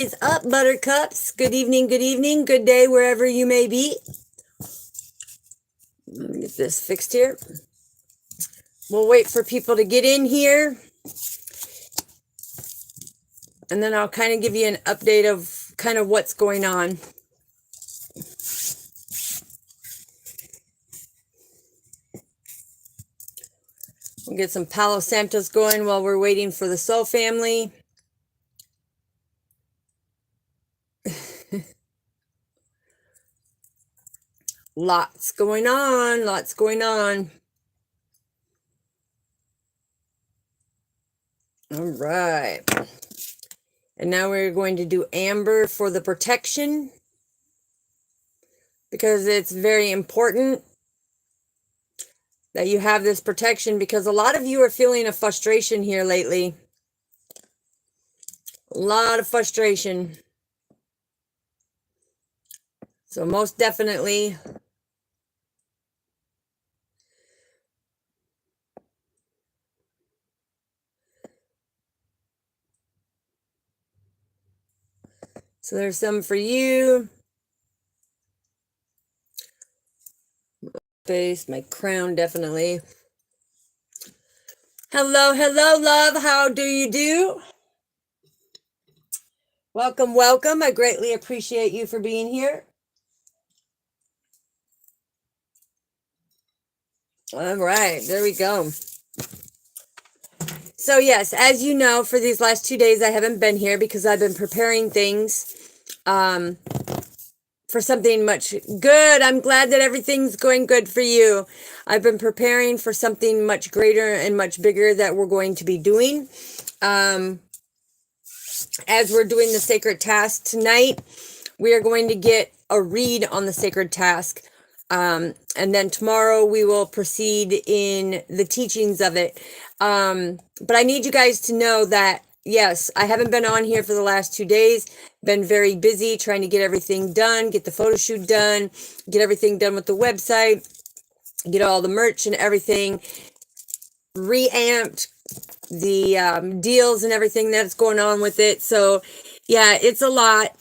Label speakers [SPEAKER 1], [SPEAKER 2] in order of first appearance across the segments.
[SPEAKER 1] Is up, buttercups? Good evening, good day, wherever you may be. Let me get this fixed here. We'll wait for people to get in here. And then I'll kind of give you an update of kind of what's going on. We'll get some Palo Santos going while we're waiting for the Soul family. Lots going on, lots going on. All right. And now we're going to do amber for the protection, because it's very important that you have this protection, because a lot of you are feeling a frustration here lately. A lot of frustration. So most definitely, so there's some for you. Face, my crown, definitely. Hello, hello, love. How do you do? Welcome, welcome. I greatly appreciate you for being here. All right, there we go. So yes, as you know, for these last 2 days, I haven't been here because I've been preparing things for something much good. I'm glad that everything's going good for you. I've been preparing for something much greater and much bigger that we're going to be doing. As we're doing the sacred task tonight, we are going to get a read on the sacred task. And then tomorrow we will proceed in the teachings of it. But I need you guys to know that, yes, I haven't been on here for the last 2 days. Been very busy trying to get everything done, get the photo shoot done, get everything done with the website, get all the merch and everything reamped, the deals and everything that's going on with it. So yeah, it's a lot.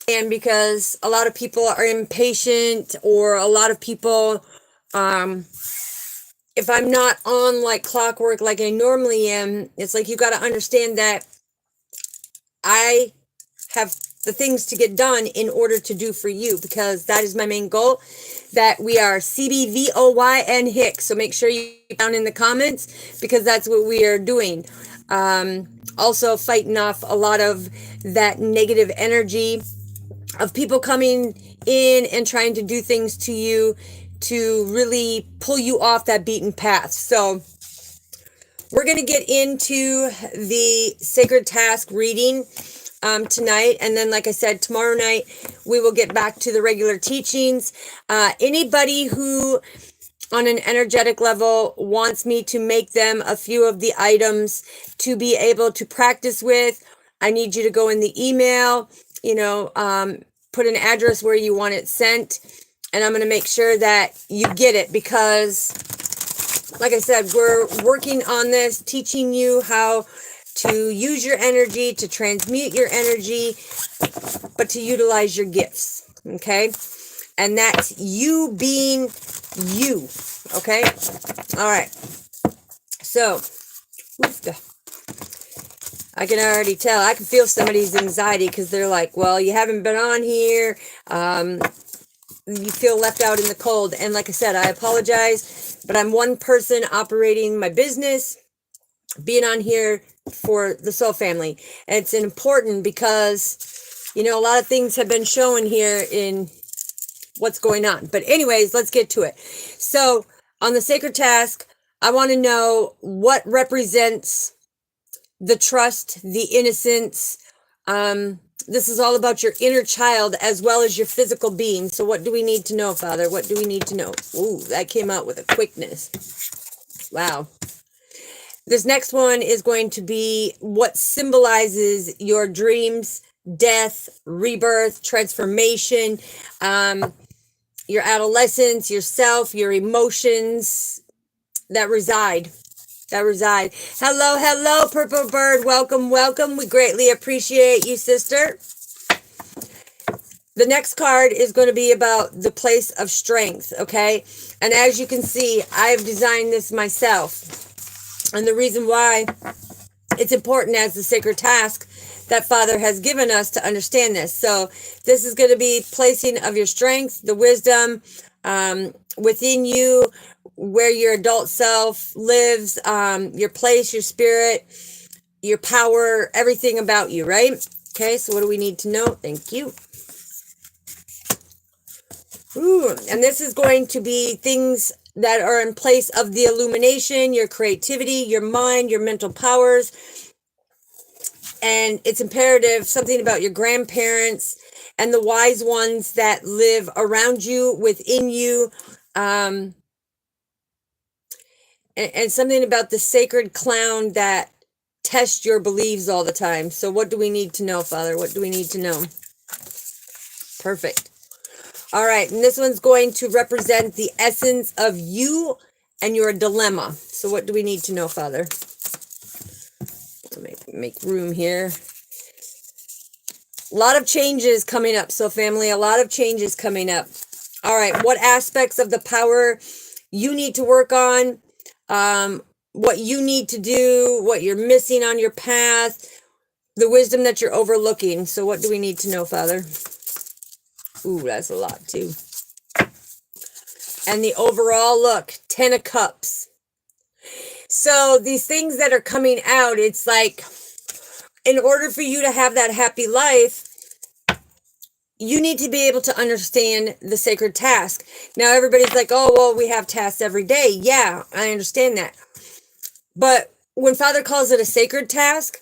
[SPEAKER 1] And because a lot of people are impatient, or a lot of people, if I'm not on like clockwork like I normally am, it's like you got to understand that I have the things to get done in order to do for you, because that is my main goal, that we are CBVOY and HICK. So make sure you put down in the comments, because that's what we are doing. Also fighting off a lot of that negative energy of people coming in and trying to do things to you to really pull you off that beaten path. So we're going to get into the sacred task reading tonight. And then, like I said, tomorrow night, we will get back to the regular teachings. Anybody who on an energetic level wants me to make them a few of the items to be able to practice with, I need you to go in the email, put an address where you want it sent, and I'm going to make sure that you get it, because like I said, we're working on this, teaching you how to use your energy, to transmute your energy, but to utilize your gifts, okay? And that's you being you, okay? All right. So, I can already tell. I can feel somebody's anxiety, because they're like, well, you haven't been on here. You feel left out in the cold. And like I said, I apologize, but I'm one person operating my business, being on here for the Soul family. And it's important because, a lot of things have been shown here in what's going on. But anyways, let's get to it. So on the sacred task, I want to know what represents the trust, the innocence. This is all about your inner child as well as your physical being. So what do we need to know, Father? What do we need to know? Ooh, that came out with a quickness. Wow. This next one is going to be what symbolizes your dreams, death, rebirth, transformation, your adolescence, yourself, your emotions that reside that reside. Hello, hello, Purple Bird. Welcome, welcome. We greatly appreciate you, sister. The next card is going to be about the place of strength, okay? And as you can see, I've designed this myself. And the reason why it's important as the sacred task that Father has given us to understand this. So this is going to be placing of your strength, the wisdom within you, where your adult self lives, your place, your spirit, your power, everything about you, right? Okay, so what do we need to know? Thank you. Ooh, and this is going to be things that are in place of the illumination, your creativity, your mind, your mental powers. And it's imperative, something about your grandparents and the wise ones that live around you, within you. And something about the sacred clown that tests your beliefs all the time. So what do we need to know, Father? What do we need to know? Perfect. All right, and this one's going to represent the essence of you and your dilemma. So what do we need to know, Father? Let me make room here. A lot of changes coming up. So family, a lot of changes coming up. All right, what aspects of the power you need to work on, what you need to do, what you're missing on your path, the wisdom that you're overlooking. So what do we need to know, Father? Ooh, that's a lot too. And the overall look, 10 of Cups. So these things that are coming out, it's like, in order for you to have that happy life, you need to be able to understand the sacred task. Now everybody's like, oh, well, we have tasks every day. Yeah, I understand that. But when Father calls it a sacred task,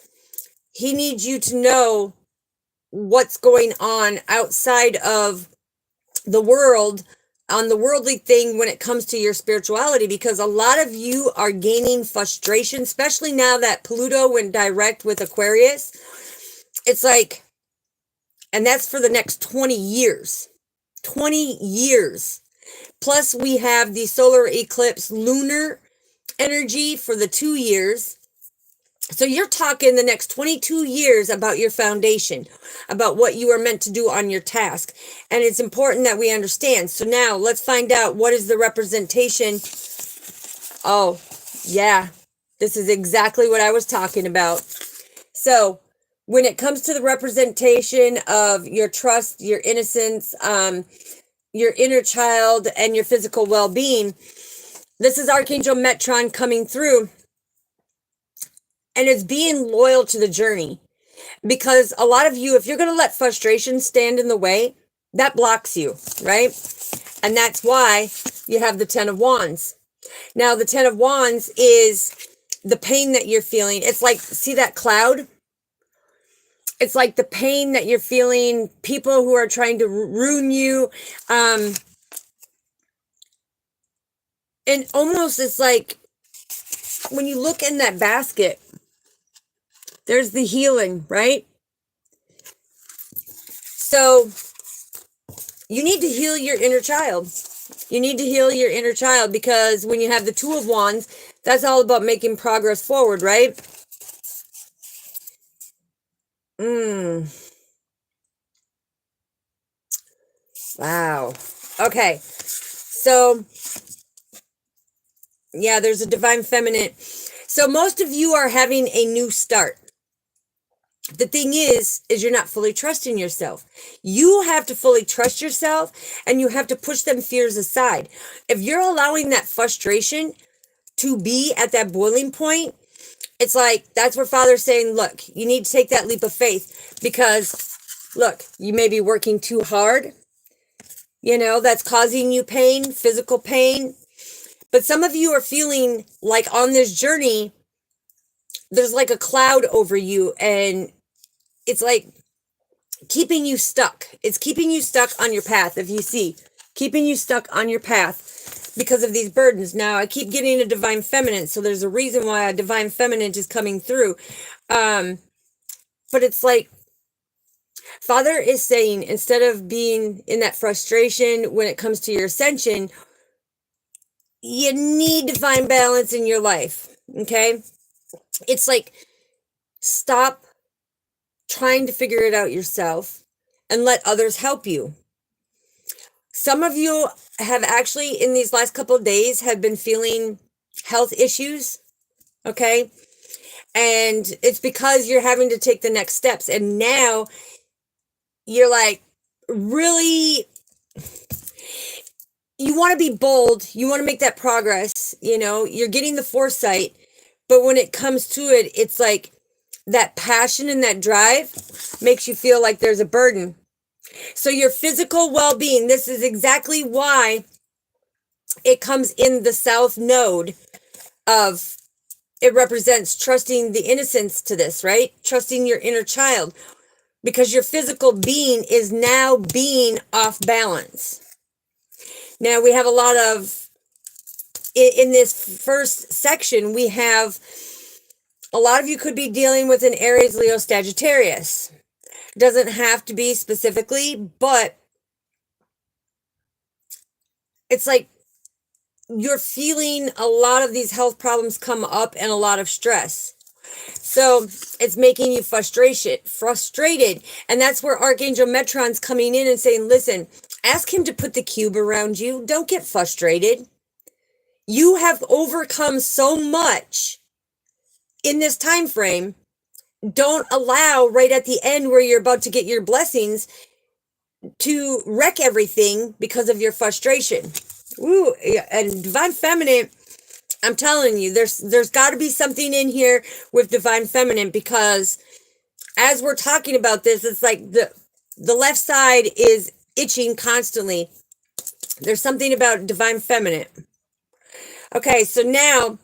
[SPEAKER 1] he needs you to know what's going on outside of the world, on the worldly thing when it comes to your spirituality, because a lot of you are gaining frustration, especially now that Pluto went direct with Aquarius. It's like, and that's for the next 20 years. 20 years. Plus we have the solar eclipse lunar energy for the 2 years. So you're talking the next 22 years about your foundation, about what you are meant to do on your task. And it's important that we understand. So now let's find out, what is the representation. Oh, yeah, this is exactly what I was talking about. So when it comes to the representation of your trust, your innocence, your inner child, and your physical well-being, this is Archangel Metron coming through. And it's being loyal to the journey, because a lot of you, if you're going to let frustration stand in the way, that blocks you, right? And that's why you have the 10 of Wands. Now, the 10 of Wands is the pain that you're feeling. It's like, see that cloud? It's like the pain that you're feeling, people who are trying to ruin you. And almost it's like, when you look in that basket, there's the healing, right? So you need to heal your inner child. You need to heal your inner child, because when you have the 2 of Wands, that's all about making progress forward, right? Wow. Okay. So, yeah, there's a divine feminine. So most of you are having a new start. The thing is you're not fully trusting yourself. You have to fully trust yourself, and you have to push them fears aside. If you're allowing that frustration to be at that boiling point, it's like, that's where Father's saying, look, you need to take that leap of faith, because look, you may be working too hard. You know, that's causing you pain, physical pain. But some of you are feeling like on this journey, there's like a cloud over you, and it's like keeping you stuck. It's keeping you stuck on your path. If you see, keeping you stuck on your path because of these burdens. Now, I keep getting a divine feminine, so there's a reason why a divine feminine is coming through. But it's like, Father is saying, instead of being in that frustration when it comes to your ascension, you need to find balance in your life. Okay? It's like, stop trying to figure it out yourself and let others help you. Some of you have actually, in these last couple of days, have been feeling health issues. Okay? And it's because you're having to take the next steps. And now you're like, really, you want to be bold. You want to make that progress. You know, you're getting the foresight. But when it comes to it, it's like that passion and that drive makes you feel like there's a burden. So your physical well-being, this is exactly why it comes in the south node of, it represents trusting the innocence to this, right? Trusting your inner child, because your physical being is now being off balance. Now we have a lot of, in this first section, we have a lot of you could be dealing with an Aries, Leo, Sagittarius. Doesn't have to be specifically, but it's like you're feeling a lot of these health problems come up and a lot of stress. So it's making you frustrated. And that's where Archangel Metron's coming in and saying, listen, ask him to put the cube around you. Don't get frustrated. You have overcome so much in this time frame. Don't allow right at the end where you're about to get your blessings to wreck everything because of your frustration. Ooh, and Divine Feminine, I'm telling you, there's got to be something in here with Divine Feminine, because as we're talking about this, it's like the left side is itching constantly. There's something about Divine Feminine. Okay, so now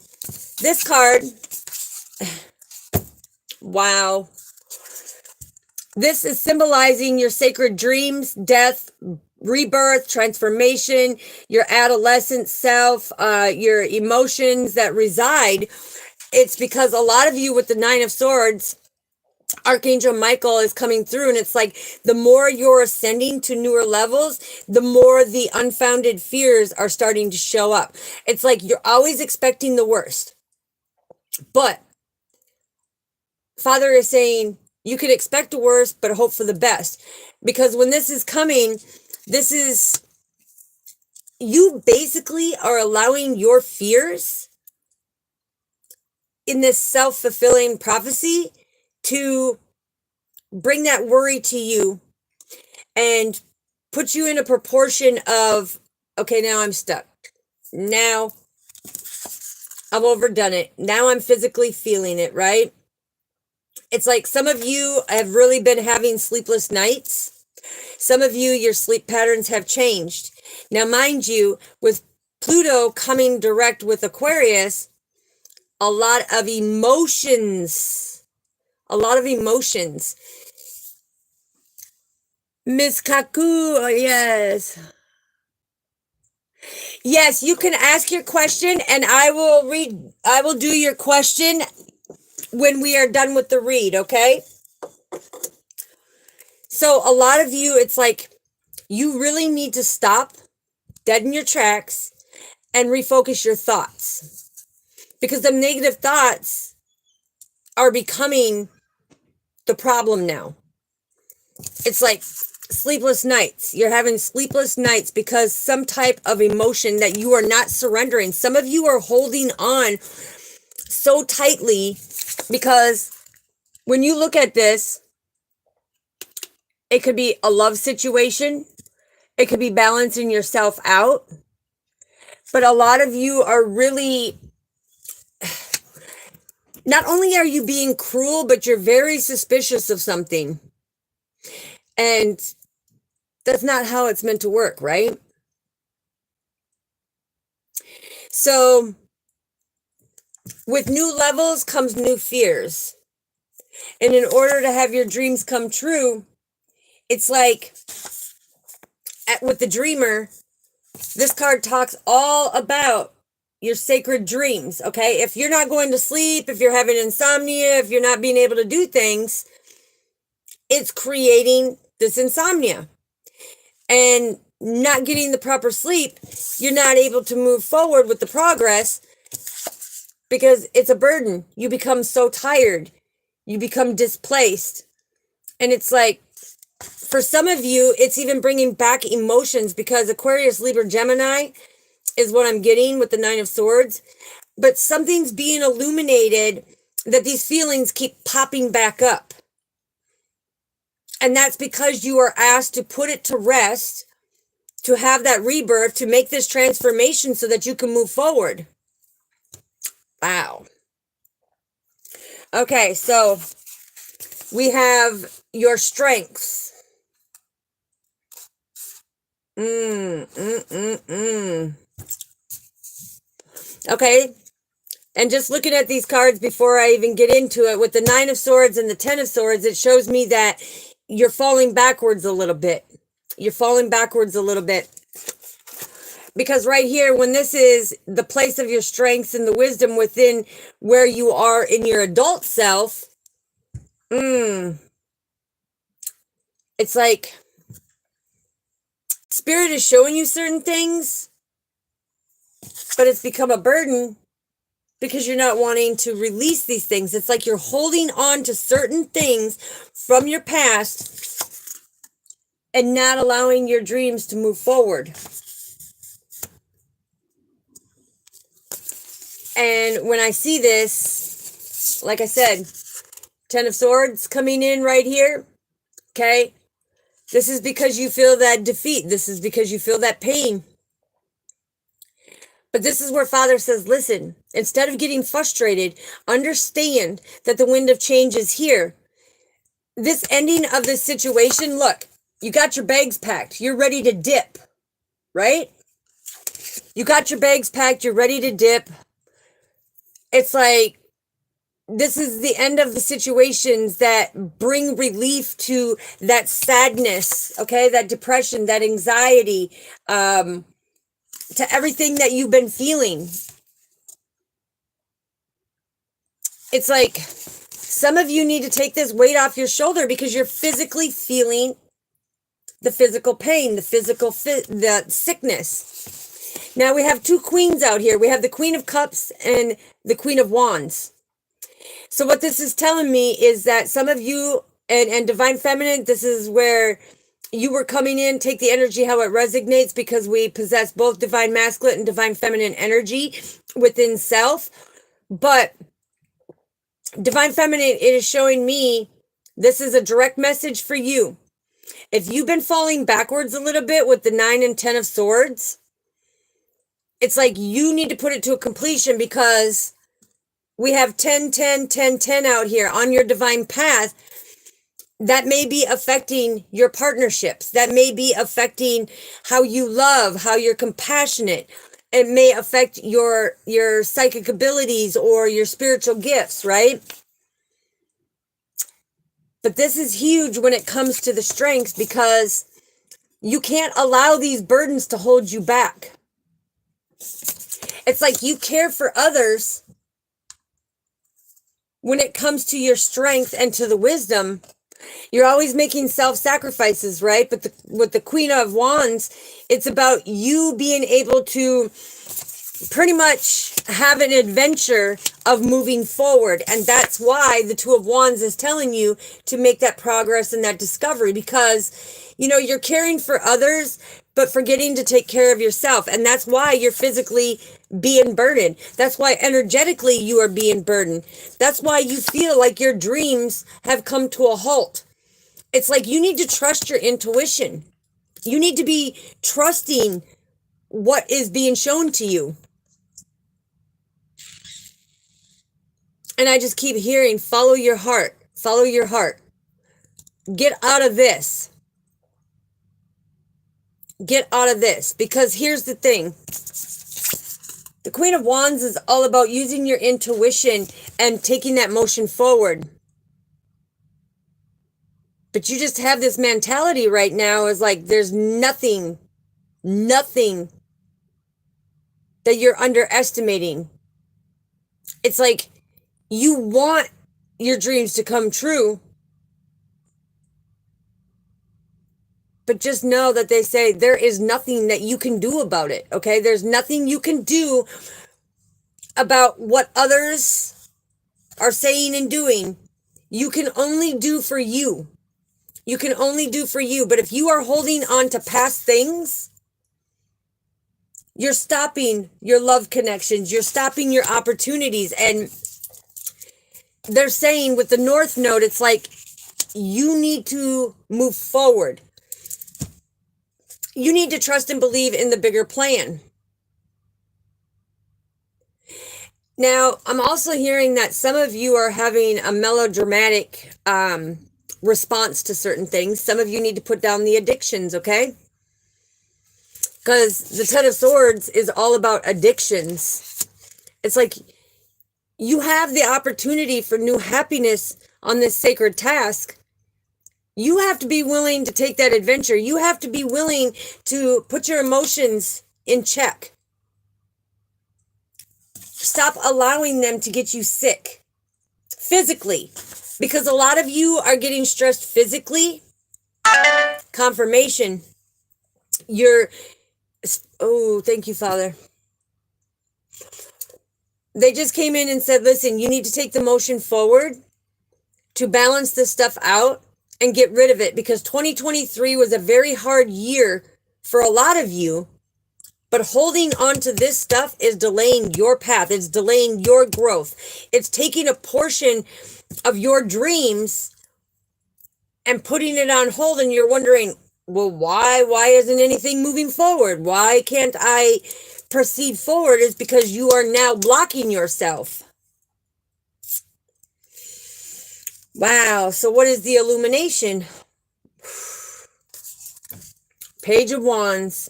[SPEAKER 1] this card, wow. This is symbolizing your sacred dreams, death, rebirth, transformation, your adolescent self, your emotions that reside. It's because a lot of you with the Nine of Swords, Archangel Michael is coming through, and it's like the more you're ascending to newer levels, the more the unfounded fears are starting to show up. It's like you're always expecting the worst. But Father is saying you could expect the worst, but hope for the best. Because when this is coming, this is, you basically are allowing your fears in this self-fulfilling prophecy to bring that worry to you and put you in a proportion of, okay, now I'm stuck. Now I've overdone it. Now I'm physically feeling it, right? It's like some of you have really been having sleepless nights. Some of you, your sleep patterns have changed. Now, mind you, with Pluto coming direct with Aquarius, a lot of emotions. Miss Kaku, yes. Yes, you can ask your question and I will do your question when we are done with the read, okay? So a lot of you, it's like you really need to stop dead in your tracks and refocus your thoughts, because the negative thoughts are becoming the problem now. It's like sleepless nights. You're having sleepless nights because some type of emotion that you are not surrendering. Some of you are holding on so tightly because when you look at this, it could be a love situation. It could be balancing yourself out. But a lot of you are really, not only are you being cruel, but you're very suspicious of something. And that's not how it's meant to work, right? So with new levels comes new fears. And in order to have your dreams come true, it's like with the dreamer, this card talks all about your sacred dreams, okay? If you're not going to sleep, if you're having insomnia, if you're not being able to do things, it's creating this insomnia. And not getting the proper sleep, you're not able to move forward with the progress because it's a burden. You become so tired. You become displaced. And it's like, for some of you, it's even bringing back emotions, because Aquarius, Libra, Gemini is what I'm getting with the Nine of Swords. But something's being illuminated that these feelings keep popping back up. And that's because you are asked to put it to rest, to have that rebirth, to make this transformation so that you can move forward. Wow. Okay, so we have your strengths. Okay, and just looking at these cards before I even get into it, with the Nine of Swords and the Ten of Swords, it shows me that you're falling backwards a little bit. You're falling backwards a little bit. Because right here, when this is the place of your strengths and the wisdom within where you are in your adult self, it's like Spirit is showing you certain things, but it's become a burden because you're not wanting to release these things. It's like you're holding on to certain things from your past and not allowing your dreams to move forward. And when I see this, like I said, Ten of Swords coming in right here, okay? This is because you feel that defeat. This is because you feel that pain. But this is where Father says, listen, instead of getting frustrated, understand that the wind of change is here. This ending of this situation, look, you got your bags packed. You're ready to dip, right? You got your bags packed. You're ready to dip. It's like, this is the end of the situations that bring relief to that sadness, okay? That depression, that anxiety, to everything that you've been feeling. It's like some of you need to take this weight off your shoulder because you're physically feeling the physical pain, the the sickness. Now we have two queens out here. We have the Queen of Cups and the Queen of Wands. So what this is telling me is that some of you, and Divine Feminine, this is where you were coming in, take the energy how it resonates, because we possess both Divine Masculine and Divine Feminine energy within self. But Divine Feminine, it is showing me this is a direct message for you. If you've been falling backwards a little bit with the 9 and 10 of Swords, it's like you need to put it to a completion, because we have 10, 10, 10, 10 out here on your divine path. That may be affecting your partnerships. That may be affecting how you love, how you're compassionate. It may affect your psychic abilities or your spiritual gifts, right? But this is huge when it comes to the strengths, because you can't allow these burdens to hold you back. It's like you care for others when it comes to your strength and to the wisdom. You're always making self-sacrifices, right? But with the Queen of Wands, it's about you being able to pretty much have an adventure of moving forward. And that's why the Two of Wands is telling you to make that progress and that discovery, because, you know, you're caring for others, but forgetting to take care of yourself. And that's why you're physically being burdened. That's why energetically you are being burdened. That's why you feel like your dreams have come to a halt. It's like you need to trust your intuition. You need to be trusting what is being shown to you. And I just keep hearing, follow your heart, follow your heart. Get out of this. Get out of this. Because here's the thing. The Queen of Wands is all about using your intuition and taking that motion forward. But you just have this mentality right now is like there's nothing that you're underestimating. It's like you want your dreams to come true, but just know that they say there is nothing that you can do about it, okay? There's nothing you can do about what others are saying and doing. You can only do for you. You can only do for you. But if you are holding on to past things, you're stopping your love connections. You're stopping your opportunities. And they're saying with the North Node, it's like you need to move forward. You need to trust and believe in the bigger plan. Now, I'm also hearing that some of you are having a melodramatic response to certain things. Some of you need to put down the addictions, okay? Because the Ten of Swords is all about addictions. It's like you have the opportunity for new happiness on this sacred task. You have to be willing to take that adventure. You have to be willing to put your emotions in check. Stop allowing them to get you sick physically, because a lot of you are getting stressed physically. Confirmation. Oh, thank you, Father. They just came in and said, listen, you need to take the motion forward to balance this stuff out and get rid of it, because 2023 was a very hard year for a lot of you. But holding on to this stuff is delaying your path. It's delaying your growth. It's taking a portion of your dreams and putting it on hold. And you're wondering, well, why? Why isn't anything moving forward? Why can't I proceed forward? Is because you are now blocking yourself. Wow. So what is the illumination? Page of Wands.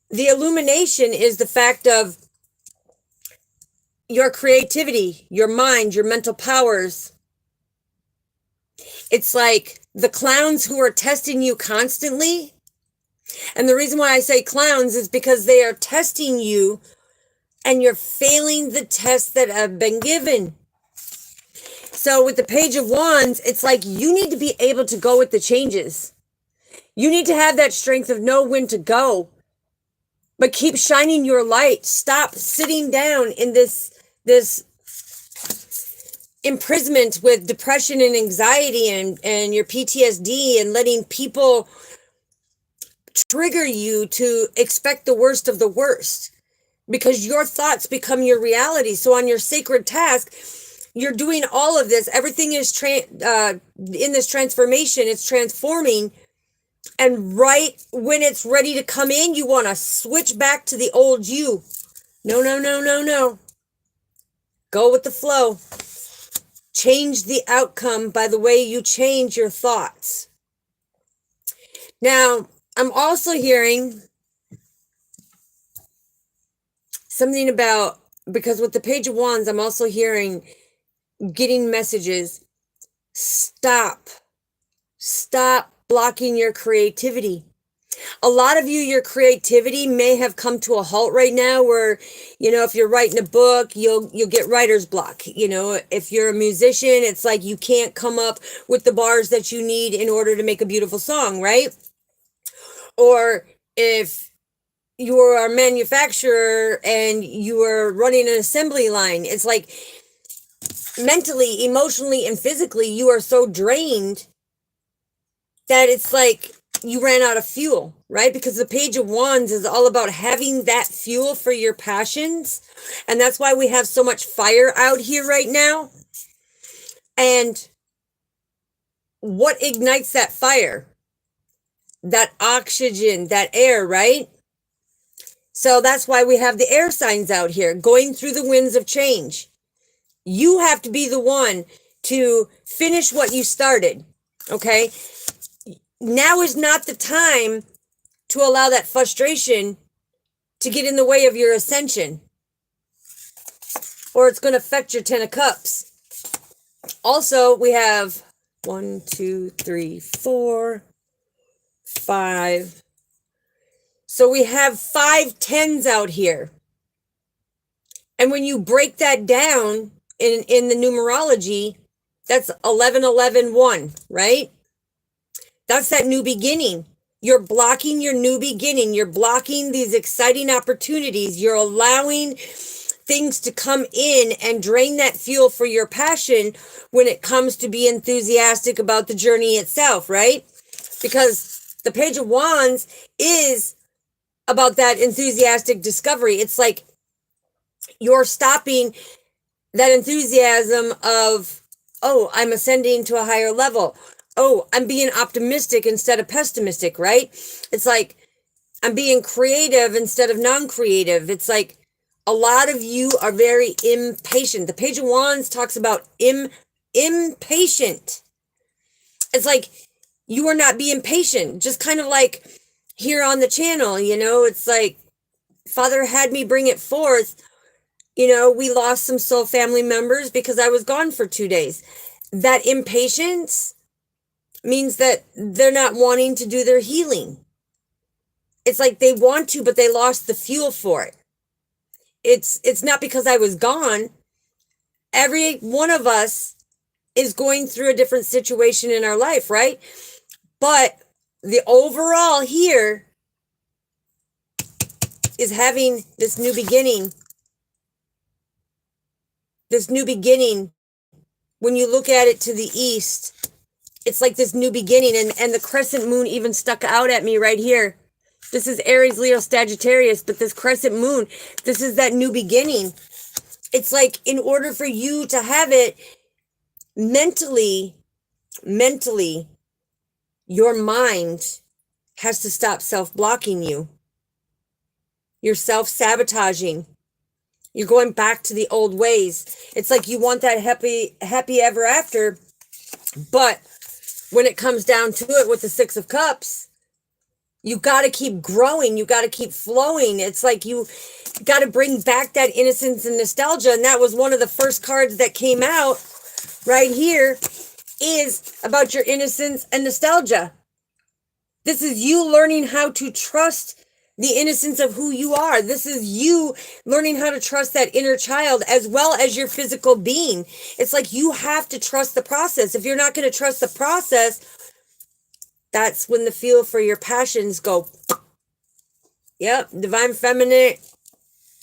[SPEAKER 1] The illumination is the fact of your creativity, your mind, your mental powers. It's like the clowns who are testing you constantly. And the reason why I say clowns is because they are testing you and you're failing the tests that have been given. So with the Page of Wands, it's like you need to be able to go with the changes. You need to have that strength of know when to go. But keep shining your light. Stop sitting down in this imprisonment with depression and anxiety and your PTSD, and letting people trigger you to expect the worst of the worst, because your thoughts become your reality. So on your sacred task, you're doing all of this. Everything is in this transformation. It's transforming. And right when it's ready to come in, you want to switch back to the old you. No, no, no, no, no. Go with the flow. Change the outcome by the way you change your thoughts. Now, I'm also hearing something about, because with the Page of Wands, I'm also hearing, getting messages. Stop blocking your creativity. A lot of you, your creativity may have come to a halt right now, where, if you're writing a book, you'll get writer's block. If you're a musician, it's like you can't come up with the bars that you need in order to make a beautiful song, right? Or if you are a manufacturer and you are running an assembly line, it's like mentally, emotionally, and physically, you are so drained that it's like you ran out of fuel, right? Because the Page of Wands is all about having that fuel for your passions. And that's why we have so much fire out here right now. And what ignites that fire? That oxygen, that air, right? So that's why we have the air signs out here, going through the winds of change. You have to be the one to finish what you started, okay? Now is not the time to allow that frustration to get in the way of your ascension, or it's going to affect your 10 of Cups. Also, we have 1, 2, 3, 4, 5. So we have 5 10s out here. And when you break that down in the numerology, that's 11, 11, 1, right? That's that new beginning. You're blocking your new beginning. You're blocking these exciting opportunities. You're allowing things to come in and drain that fuel for your passion when it comes to be enthusiastic about the journey itself, right? Because the Page of Wands is about that enthusiastic discovery. It's like you're stopping that enthusiasm of, oh, I'm ascending to a higher level. Oh, I'm being optimistic instead of pessimistic, right? It's like I'm being creative instead of non-creative. It's like a lot of you are very impatient. The Page of Wands talks about impatient. It's like you are not being patient. Just kind of like here on the channel, you know, it's like Father had me bring it forth. You know, we lost some soul family members because I was gone for 2 days. That impatience means that they're not wanting to do their healing. It's like they want to, but they lost the fuel for it. It's not because I was gone. Every one of us is going through a different situation in our life, right? But the overall here is having this new beginning. This new beginning, when you look at it to the east, it's like this new beginning, and the crescent moon even stuck out at me right here. This is Aries, Leo, Sagittarius, but this crescent moon, this is that new beginning. It's like in order for you to have it mentally, your mind has to stop self-blocking you. You're self-sabotaging. You're going back to the old ways. It's like you want that happy ever after, but when it comes down to it with the Six of Cups, you got to keep growing. You got to keep flowing. It's like you got to bring back that innocence and nostalgia. And that was one of the first cards that came out right here, is about your innocence and nostalgia. This is you learning how to trust the innocence of who you are. This is you learning how to trust that inner child as well as your physical being. It's like you have to trust the process. If you're not going to trust the process, that's when the fuel for your passions go. Yep, divine feminine.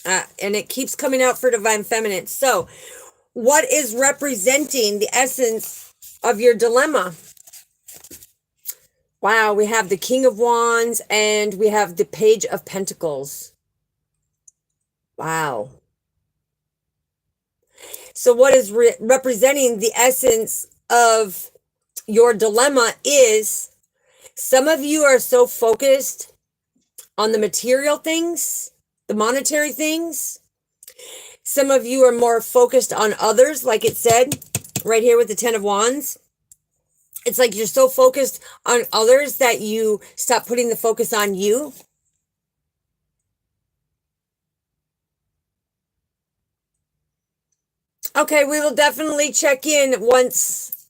[SPEAKER 1] And it keeps coming out for divine feminine. So what is representing the essence of your dilemma? Wow, we have the King of Wands and we have the Page of Pentacles. Wow. So what is representing the essence of your dilemma is some of you are so focused on the material things, the monetary things. Some of you are more focused on others, like it said right here with the Ten of Wands. It's like you're so focused on others that you stop putting the focus on you. Okay, we will definitely check in once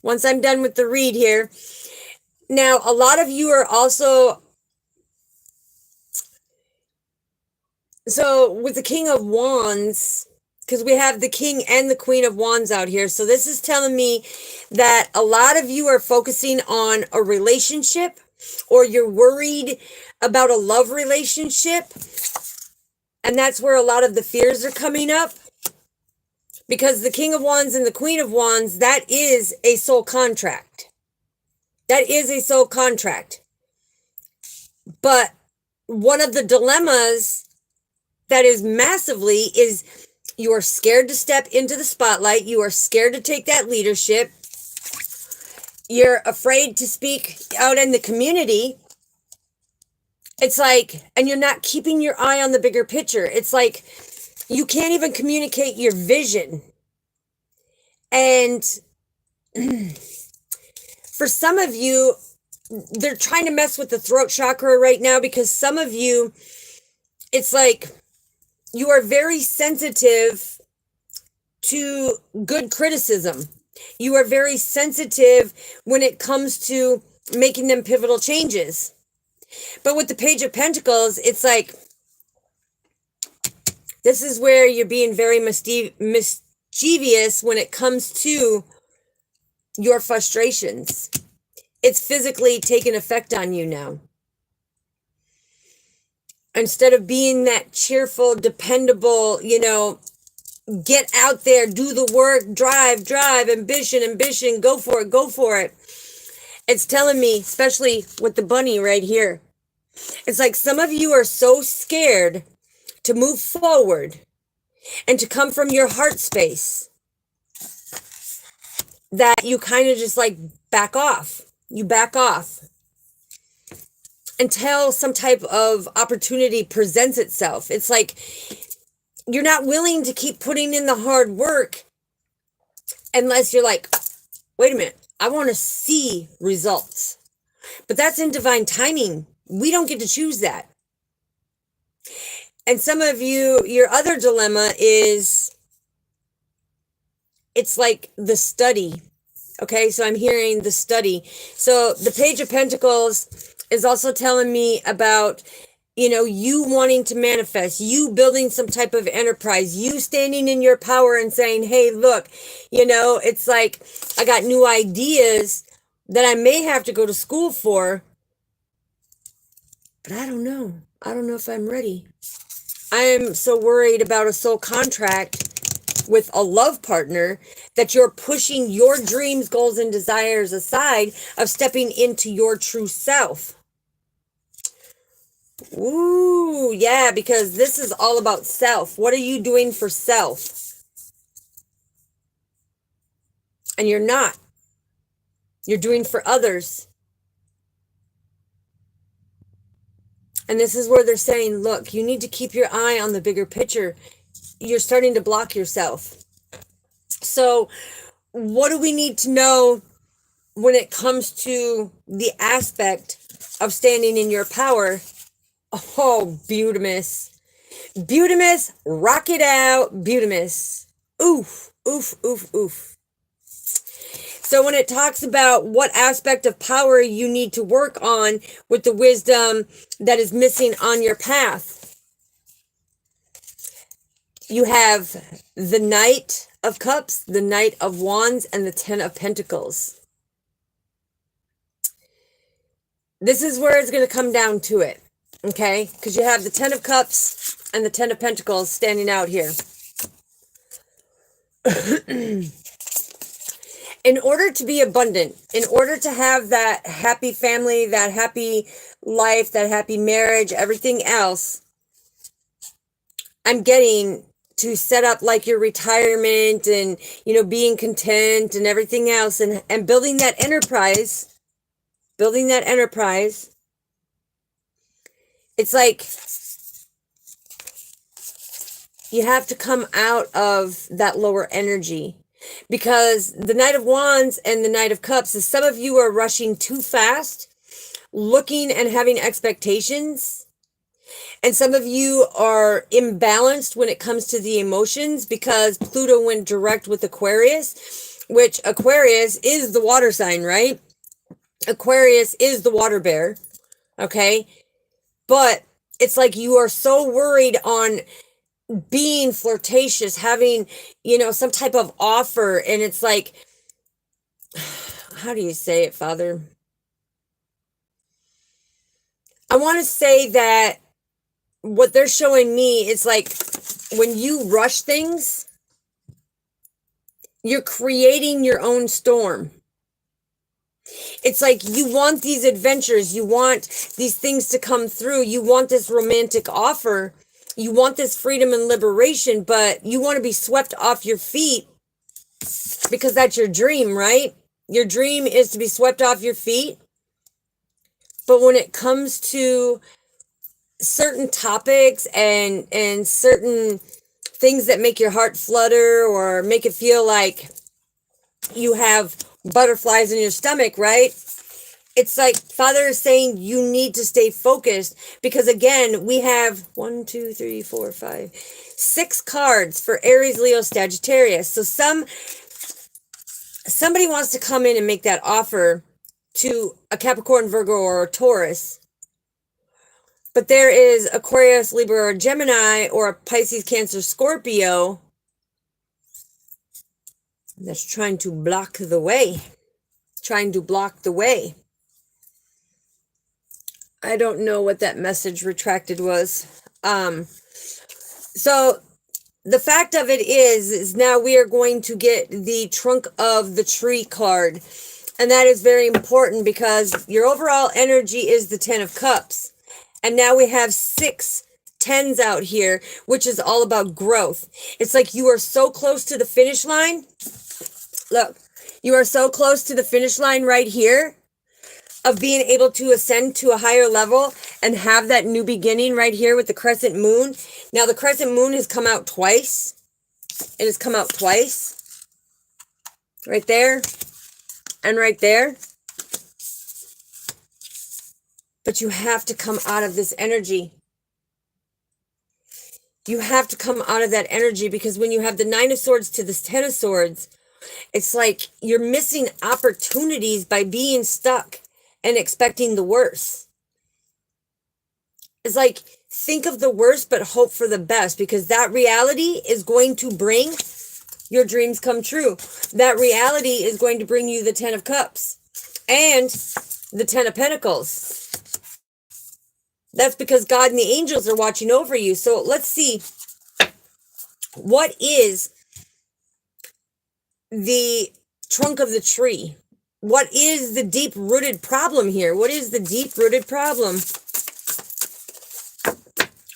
[SPEAKER 1] I'm done with the read here. Now, a lot of you are also, so with the King of Wands, because we have the King and the Queen of Wands out here. So this is telling me that a lot of you are focusing on a relationship, or you're worried about a love relationship. And that's where a lot of the fears are coming up. Because the King of Wands and the Queen of Wands, that is a soul contract. That is a soul contract. But one of the dilemmas that is massively is you are scared to step into the spotlight. You are scared to take that leadership. You're afraid to speak out in the community. It's like, and you're not keeping your eye on the bigger picture. It's like you can't even communicate your vision. And for some of you, they're trying to mess with the throat chakra right now, because some of you, it's like you are very sensitive to good criticism. You are very sensitive when it comes to making them pivotal changes. But with the Page of Pentacles, it's like, this is where you're being very mischievous when it comes to your frustrations. It's physically taking effect on you now. Instead of being that cheerful, dependable, get out there, do the work, drive, ambition, go for it. It's telling me, especially with the bunny right here, it's like some of you are so scared to move forward and to come from your heart space that you kind of just like back off. You back off until some type of opportunity presents itself. It's like you're not willing to keep putting in the hard work unless you're like, wait a minute, I want to see results. But that's in divine timing. We don't get to choose that. And some of you, your other dilemma is, it's like the study. Okay, so I'm hearing the study. So the Page of Pentacles is also telling me about, you wanting to manifest, you building some type of enterprise, you standing in your power and saying, hey, look, it's like I got new ideas that I may have to go to school for, but I don't know. I don't know if I'm ready. I'm so worried about a soul contract with a love partner that you're pushing your dreams, goals, and desires aside of stepping into your true self. Ooh, yeah, because this is all about self. What are you doing for self? And you're not. You're doing for others. And this is where they're saying, look, you need to keep your eye on the bigger picture. You're starting to block yourself. So what do we need to know when it comes to the aspect of standing in your power? Oh, Beautimus. Beautimus, rock it out, Beautimus. Oof, oof, oof, oof. So when it talks about what aspect of power you need to work on with the wisdom that is missing on your path, you have the Knight of Cups, the Knight of Wands, and the Ten of Pentacles. This is where it's going to come down to it, okay? Because you have the Ten of Cups and the Ten of Pentacles standing out here. In order to be abundant, in order to have that happy family, that happy life, that happy marriage, everything else, I'm getting to set up like your retirement and, being content and everything else and building that enterprise, it's like you have to come out of that lower energy. Because the Knight of Wands and the Knight of Cups is some of you are rushing too fast, looking and having expectations. And some of you are imbalanced when it comes to the emotions because Pluto went direct with Aquarius, which Aquarius is the water sign, right? Aquarius is the water bear, okay? But it's like you are so worried on being flirtatious, having, some type of offer. And it's like, how do you say it, Father? I want to say that what they're showing me is like when you rush things, you're creating your own storm. It's like you want these adventures, you want these things to come through, you want this romantic offer, you want this freedom and liberation, but you want to be swept off your feet because that's your dream, right? Your dream is to be swept off your feet. But when it comes to certain topics and certain things that make your heart flutter or make it feel like you have butterflies in your stomach, right? It's like Father is saying you need to stay focused because, again, we have 1, 2, 3, 4, 5, 6 cards for Aries, Leo, Sagittarius. So somebody wants to come in and make that offer to a Capricorn, Virgo, or a Taurus. But there is Aquarius, Libra, or Gemini, or a Pisces, Cancer, Scorpio that's trying to block the way. I don't know what that message retracted was. So the fact of it is now we are going to get the trunk of the tree card. And that is very important because your overall energy is the 10 of cups. And now we have 6 tens out here, which is all about growth. It's like you are so close to the finish line. Look, you are so close to the finish line right here of being able to ascend to a higher level and have that new beginning right here with the crescent moon. Now the crescent moon has come out twice. It has come out twice. Right there and right there. But you have to come out of this energy. You have to come out of that energy, because when you have the 9 of swords to this 10 of swords, it's like you're missing opportunities by being stuck and expecting the worst. It's like, think of the worst, but hope for the best, because that reality is going to bring your dreams come true. That reality is going to bring you the 10 of cups and the 10 of pentacles. That's because God and the angels are watching over you. So let's see, what is the trunk of the tree? What is the deep-rooted problem here? What is the deep-rooted problem?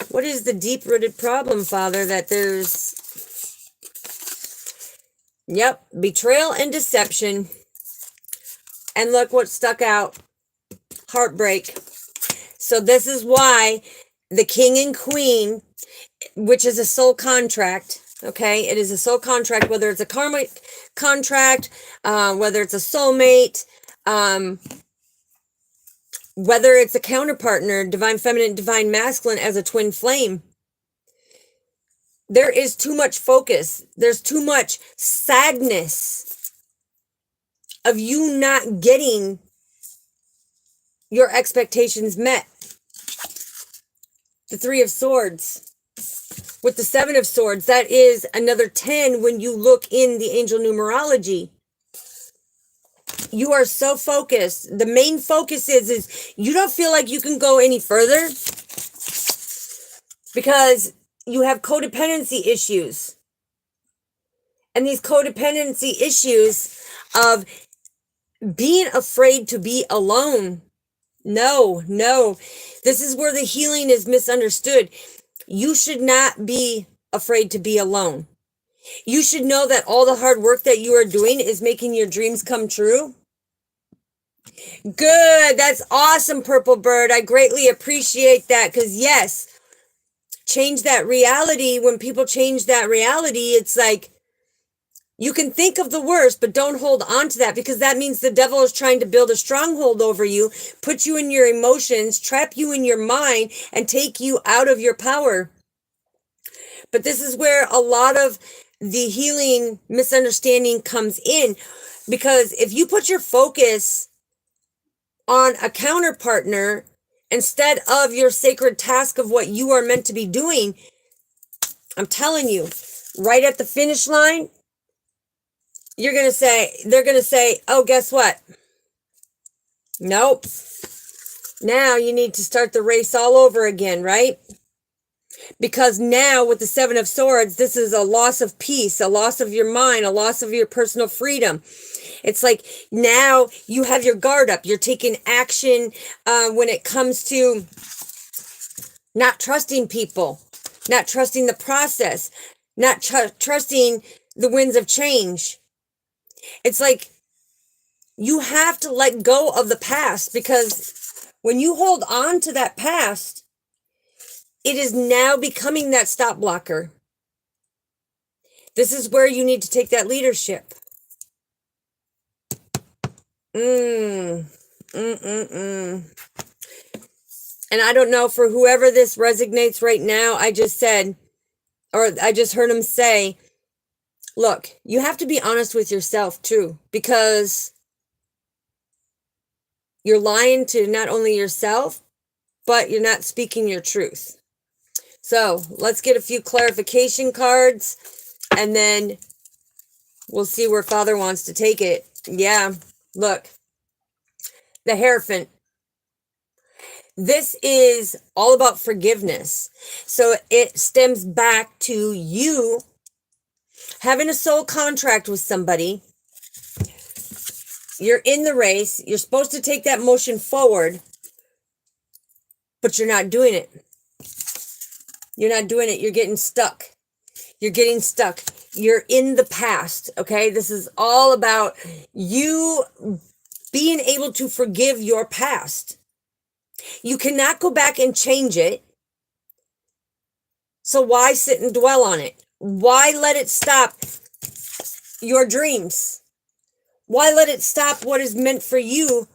[SPEAKER 1] What is the deep-rooted problem, Father, that there's... Yep, betrayal and deception. And look what stuck out. Heartbreak. So this is why the king and queen, which is a soul contract, okay? It is a soul contract, whether it's a karmic contract, whether it's a soulmate, whether it's a counterpartner, divine feminine, divine masculine as a twin flame. There is too much focus. There's too much sadness of you not getting your expectations met. The 3 of swords with the 7 of swords, that is another 10 when you look in the angel numerology. You are so focused. The main focus is you don't feel like you can go any further because you have codependency issues. And these codependency issues of being afraid to be alone. No. This is where the healing is misunderstood. You should not be afraid to be alone. You should know that all the hard work that you are doing is making your dreams come true. Good. That's awesome, Purple Bird. I greatly appreciate that, because yes, change that reality. When people change that reality, it's like you can think of the worst, but don't hold on to that, because that means the devil is trying to build a stronghold over you, put you in your emotions, trap you in your mind, and take you out of your power. But this is where a lot of the healing misunderstanding comes in, because if you put your focus on a counterpartner instead of your sacred task of what you are meant to be doing, I'm telling you, right at the finish line, they're going to say, oh, guess what? Nope. Now you need to start the race all over again, right? Because now with the 7 of swords, this is a loss of peace, a loss of your mind, a loss of your personal freedom. It's like now you have your guard up. You're taking action when it comes to not trusting people, not trusting the process, not trusting the winds of change. It's like you have to let go of the past, because when you hold on to that past, it is now becoming that stop blocker. This is where you need to take that leadership. And I don't know, for whoever this resonates right now, I just heard him say, look, you have to be honest with yourself too, because you're lying to not only yourself, but you're not speaking your truth. So let's get a few clarification cards, and then we'll see where Father wants to take it. Yeah, look, the Hierophant. this is all about forgiveness. So it stems back to you having a soul contract with somebody. You're in the race. You're supposed to take that motion forward, but you're not doing it. You're not doing it. You're getting stuck. You're getting stuck. You're in the past, okay? This is all about you being able to forgive your past. You cannot go back and change it. So why sit and dwell on it? Why let it stop your dreams? Why let it stop what is meant for you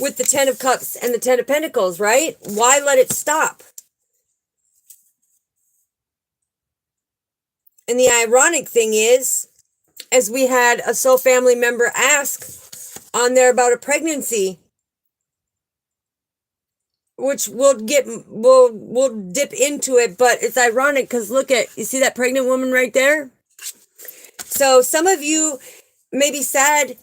[SPEAKER 1] with the 10 of Cups and the 10 of Pentacles, right? Why let it stop? And the ironic thing is, as we had a soul family member ask on there about a pregnancy, which we'll dip into it, but it's ironic because look at, you see that pregnant woman right there? So some of you may be sad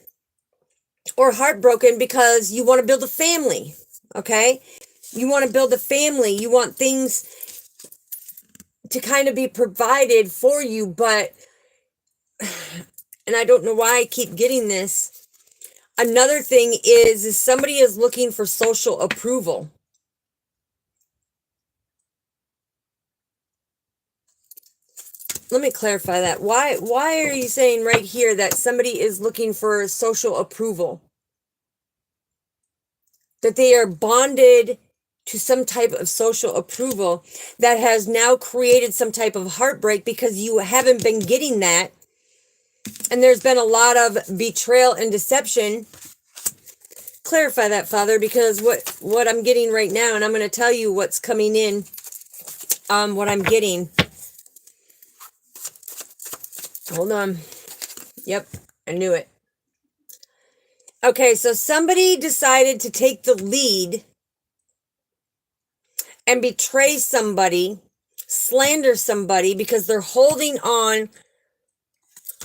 [SPEAKER 1] or heartbroken because you want to build a family, okay? You want to build a family. You want things to kind of be provided for you, but, and I don't know why I keep getting this. Another thing is somebody is looking for social approval. Let me clarify that. Why are you saying right here that somebody is looking for social approval? That they are bonded to some type of social approval that has now created some type of heartbreak because you haven't been getting that. And there's been a lot of betrayal and deception. Clarify that, Father, because what I'm getting right now, and I'm going to tell you what's coming in, what I'm getting. Hold on. Yep, I knew it. Okay, so somebody decided to take the lead and betray somebody, slander somebody because they're holding on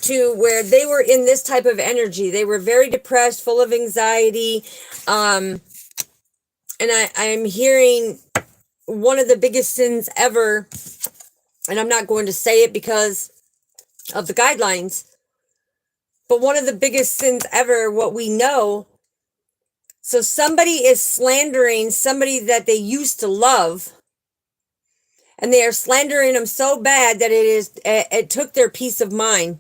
[SPEAKER 1] to where they were in this type of energy. They were very depressed, full of anxiety. And I'm hearing one of the biggest sins ever, and I'm not going to say it because of the guidelines, but one of the biggest sins ever, what we know. So somebody is slandering somebody that they used to love, and they are slandering them so bad that it took their peace of mind.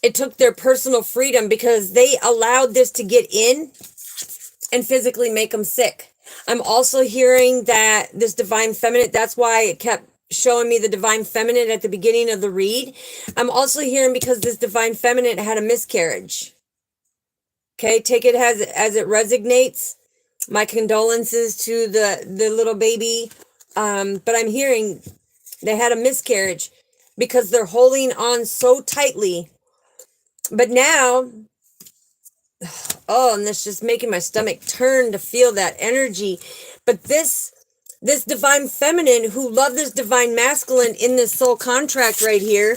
[SPEAKER 1] It took their personal freedom because they allowed this to get in and physically make them sick. I'm also hearing that this divine feminine, that's why it kept showing me the divine feminine at the beginning of the read. I'm also hearing because this divine feminine had a miscarriage. Okay, take it as it resonates. My condolences to the little baby. But I'm hearing they had a miscarriage because they're holding on so tightly. But now, oh, and that's just making my stomach turn to feel that energy. But this divine feminine who loved this divine masculine in this soul contract right here.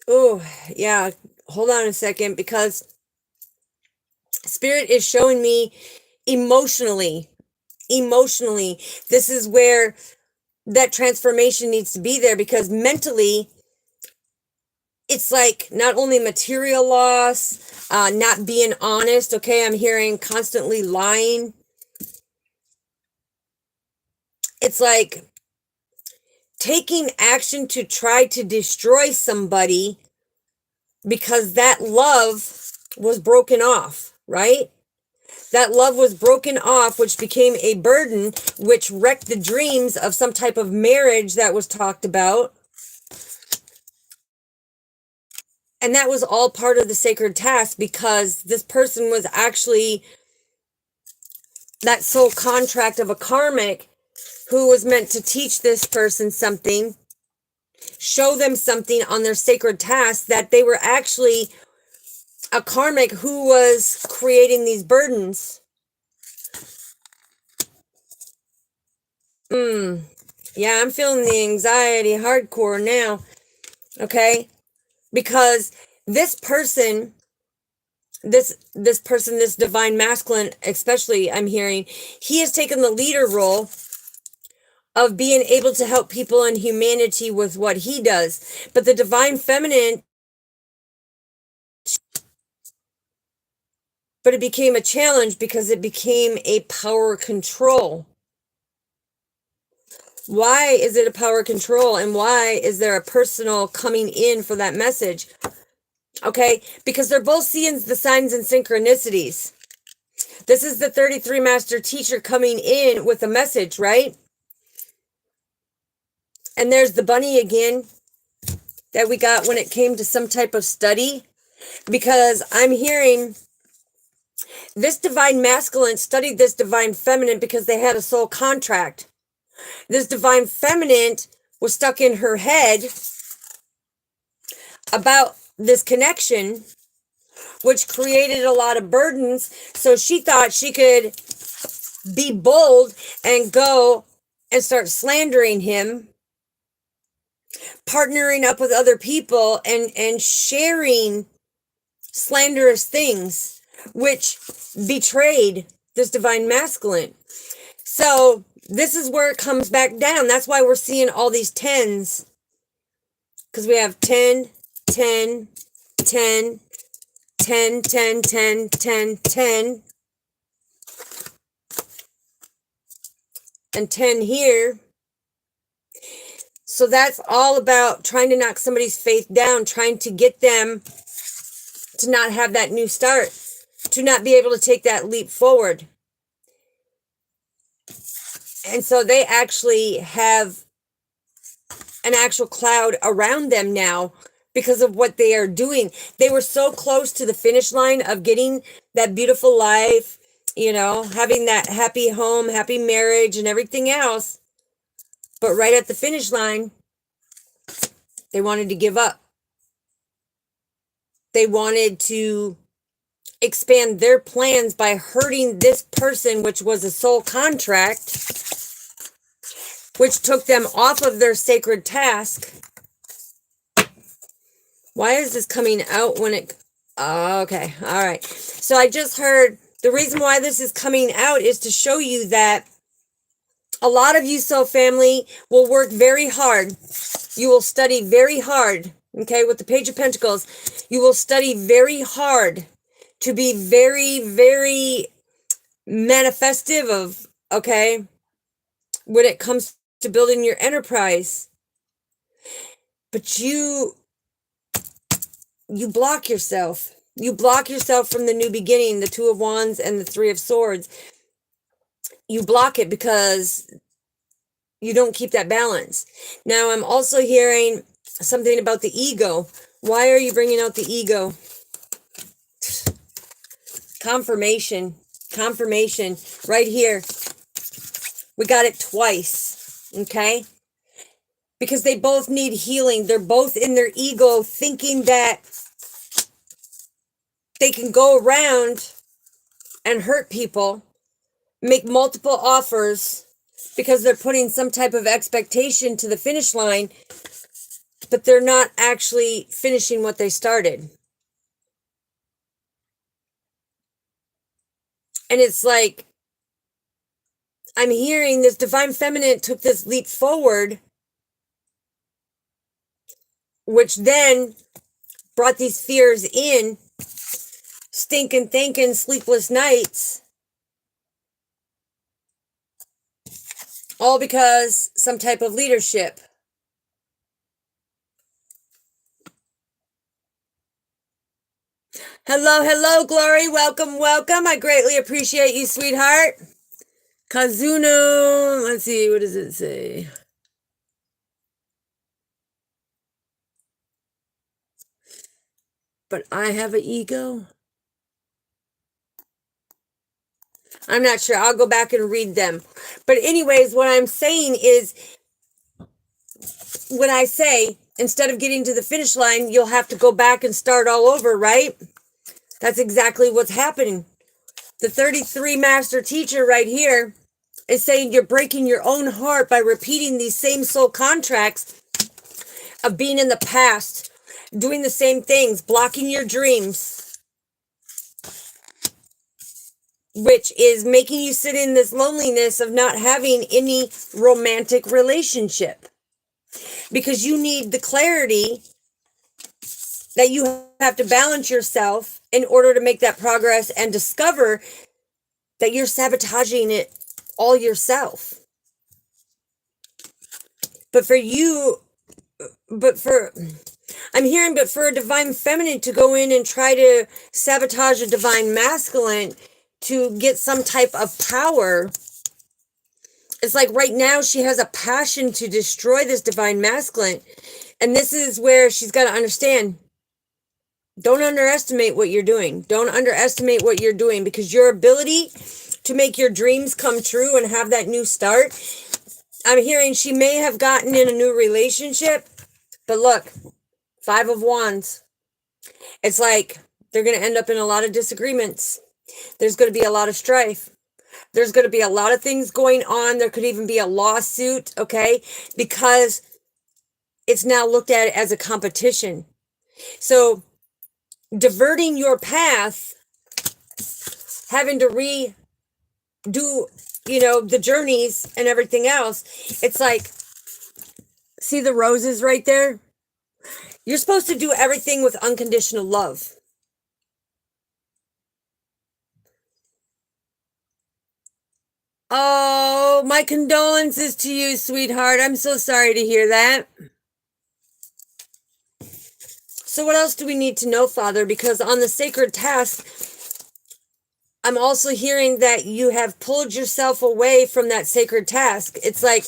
[SPEAKER 1] Oh, yeah. Hold on a second, because Spirit is showing me emotionally, this is where that transformation needs to be there, because mentally, it's like not only material loss, not being honest. Okay, I'm hearing constantly lying. It's like taking action to try to destroy somebody because that love was broken off, right? That love was broken off, which became a burden, which wrecked the dreams of some type of marriage that was talked about. And that was all part of the sacred task, because this person was actually that soul contract of a karmic who was meant to teach this person something, show them something on their sacred task, that they were actually a karmic who was creating these burdens. Yeah, I'm feeling the anxiety hardcore now. Okay? Because this person this person, this divine masculine, especially, I'm hearing, he has taken the leader role of being able to help people and humanity with what he does. But the divine feminine, but it became a challenge because it became a power control. Why is it a power control, and why is there a personal coming in for that message? Okay, because they're both seeing the signs and synchronicities. This is the 33 master teacher coming in with a message, right? And there's the bunny again that we got when it came to some type of study, because I'm hearing this divine masculine studied this divine feminine because they had a soul contract. This divine feminine was stuck in her head about this connection, which created a lot of burdens. So she thought she could be bold and go and start slandering him, partnering up with other people and sharing slanderous things, which betrayed this divine masculine. So this is where it comes back down. That's why we're seeing all these 10s, because we have 10, 10, 10, 10, 10, 10, 10, 10, and 10 here. So that's all about trying to knock somebody's faith down, trying to get them to not have that new start, to not be able to take that leap forward. And so they actually have an actual cloud around them now because of what they are doing. They were so close to the finish line of getting that beautiful life, you know, having that happy home, happy marriage, and everything else. But right at the finish line, they wanted to give up. They wanted to expand their plans by hurting this person, which was a soul contract, which took them off of their sacred task. Why is this coming out when it... okay, all right. So I just heard the reason why this is coming out is to show you that a lot of you soul family will work very hard. You will study very hard, okay, with the Page of Pentacles. You will study very hard to be very, very manifestive of, okay, when it comes to building your enterprise. But you block yourself. You block yourself from the new beginning, the Two of Wands and the Three of Swords. You block it because you don't keep that balance. Now, I'm also hearing something about the ego. Why are you bringing out the ego? Confirmation. Confirmation. Right here. We got it twice. Okay? Because they both need healing. They're both in their ego thinking that they can go around and hurt people, make multiple offers because they're putting some type of expectation to the finish line, but they're not actually finishing what they started. And it's like, I'm hearing this divine feminine took this leap forward, which then brought these fears in, stinking thinking, sleepless nights, all because some type of leadership. Hello, hello, Glory. Welcome, welcome. I greatly appreciate you, sweetheart. Kazuno. Let's see, what does it say? But I have an ego. I'm not sure. I'll go back and read them. But anyways, what I'm saying is, when I say, instead of getting to the finish line, you'll have to go back and start all over, right? That's exactly what's happening. The 33 master teacher right here is saying you're breaking your own heart by repeating these same soul contracts of being in the past, doing the same things, blocking your dreams. which is making you sit in this loneliness of not having any romantic relationship, because you need the clarity that you have to balance yourself in order to make that progress and discover that you're sabotaging it all yourself. But for a divine feminine to go in and try to sabotage a divine masculine to get some type of power, it's like right now she has a passion to destroy this divine masculine. And this is where she's got to understand, don't underestimate what you're doing. Don't underestimate what you're doing, because your ability to make your dreams come true and have that new start, I'm hearing she may have gotten in a new relationship, but look, 5 of Wands. It's like they're going to end up in a lot of disagreements. There's going to be a lot of strife. There's going to be a lot of things going on. There could even be a lawsuit, okay? Because it's now looked at as a competition. So diverting your path, having to redo, the journeys and everything else. It's like, see the roses right there? You're supposed to do everything with unconditional love. Oh, my condolences to you, sweetheart. I'm so sorry to hear that. So what else do we need to know, Father? Because on the sacred task, I'm also hearing that you have pulled yourself away from that sacred task. It's like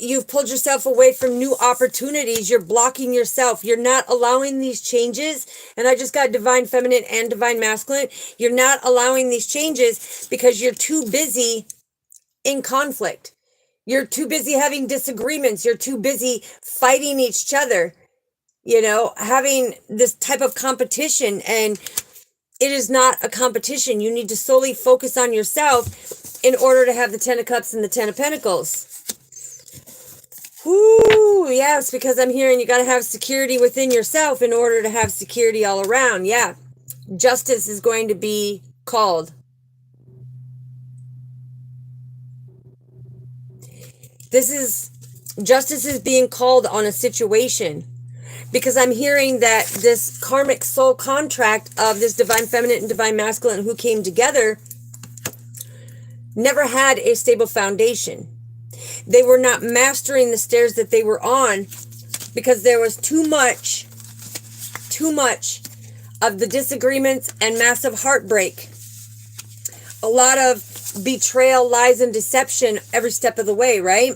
[SPEAKER 1] you've pulled yourself away from new opportunities. You're blocking yourself. You're not allowing these changes. And I just got divine feminine and divine masculine. You're not allowing these changes because you're too busy in conflict. You're too busy having disagreements. You're too busy fighting each other, having this type of competition. And it is not a competition. You need to solely focus on yourself in order to have the 10 of Cups and the 10 of Pentacles. Ooh, yes, because I'm hearing you got to have security within yourself in order to have security all around. Yeah, justice is going to be called. Justice is being called on a situation, because I'm hearing that this karmic soul contract of this divine feminine and divine masculine who came together never had a stable foundation. They were not mastering the stairs that they were on because there was too much of the disagreements and massive heartbreak. A lot of betrayal, lies, and deception every step of the way, right?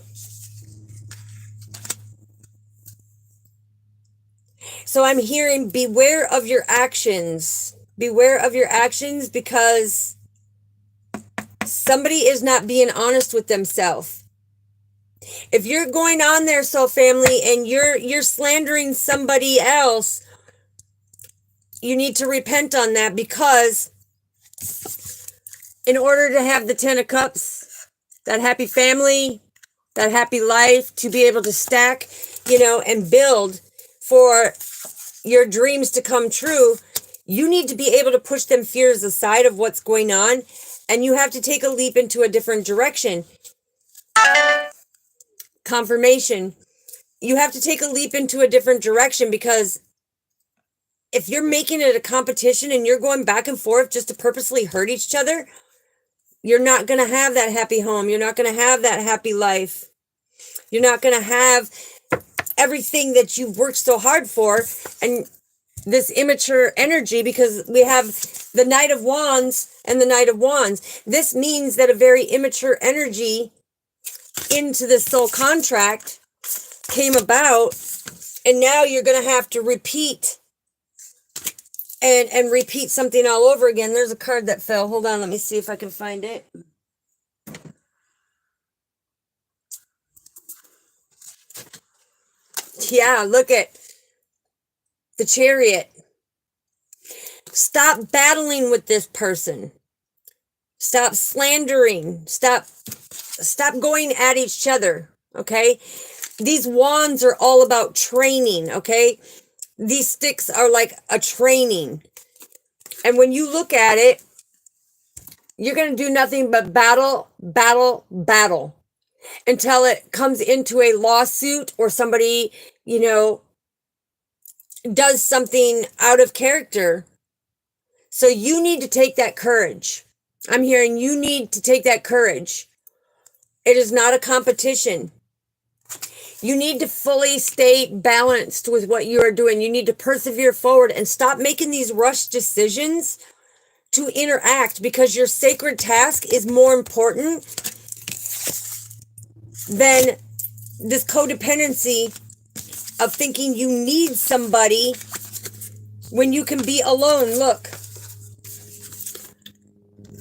[SPEAKER 1] So I'm hearing beware of your actions. Beware of your actions, because somebody is not being honest with themselves. If you're going on there, soul family, and you're slandering somebody else, you need to repent on that, because in order to have the 10 of Cups, that happy family, that happy life, to be able to stack, and build for your dreams to come true, you need to be able to push them fears aside of what's going on, and you have to take a leap into a different direction. Confirmation. You have to take a leap into a different direction, because if you're making it a competition and you're going back and forth just to purposely hurt each other, you're not going to have that happy home. You're not going to have that happy life. You're not going to have everything that you've worked so hard for. And this immature energy, because we have the Knight of Wands and the Knight of Wands. This means that a very immature energy into this soul contract came about, and now you're going to have to repeat and repeat something all over again. There's a card that fell. Hold on, let me see if I can find it. Yeah, look at the Chariot. Stop battling with this person. Stop slandering. Stop going at each other, okay? These wands are all about training, okay? These sticks are like a training. And when you look at it, you're going to do nothing but battle, battle, battle until it comes into a lawsuit or somebody, you know, does something out of character. So you need to take that courage. I'm hearing you need to take that courage. It is not a competition. You need to fully stay balanced with what you are doing. You need to persevere forward and stop making these rush decisions to interact, because your sacred task is more important than this codependency of thinking you need somebody when you can be alone. Look,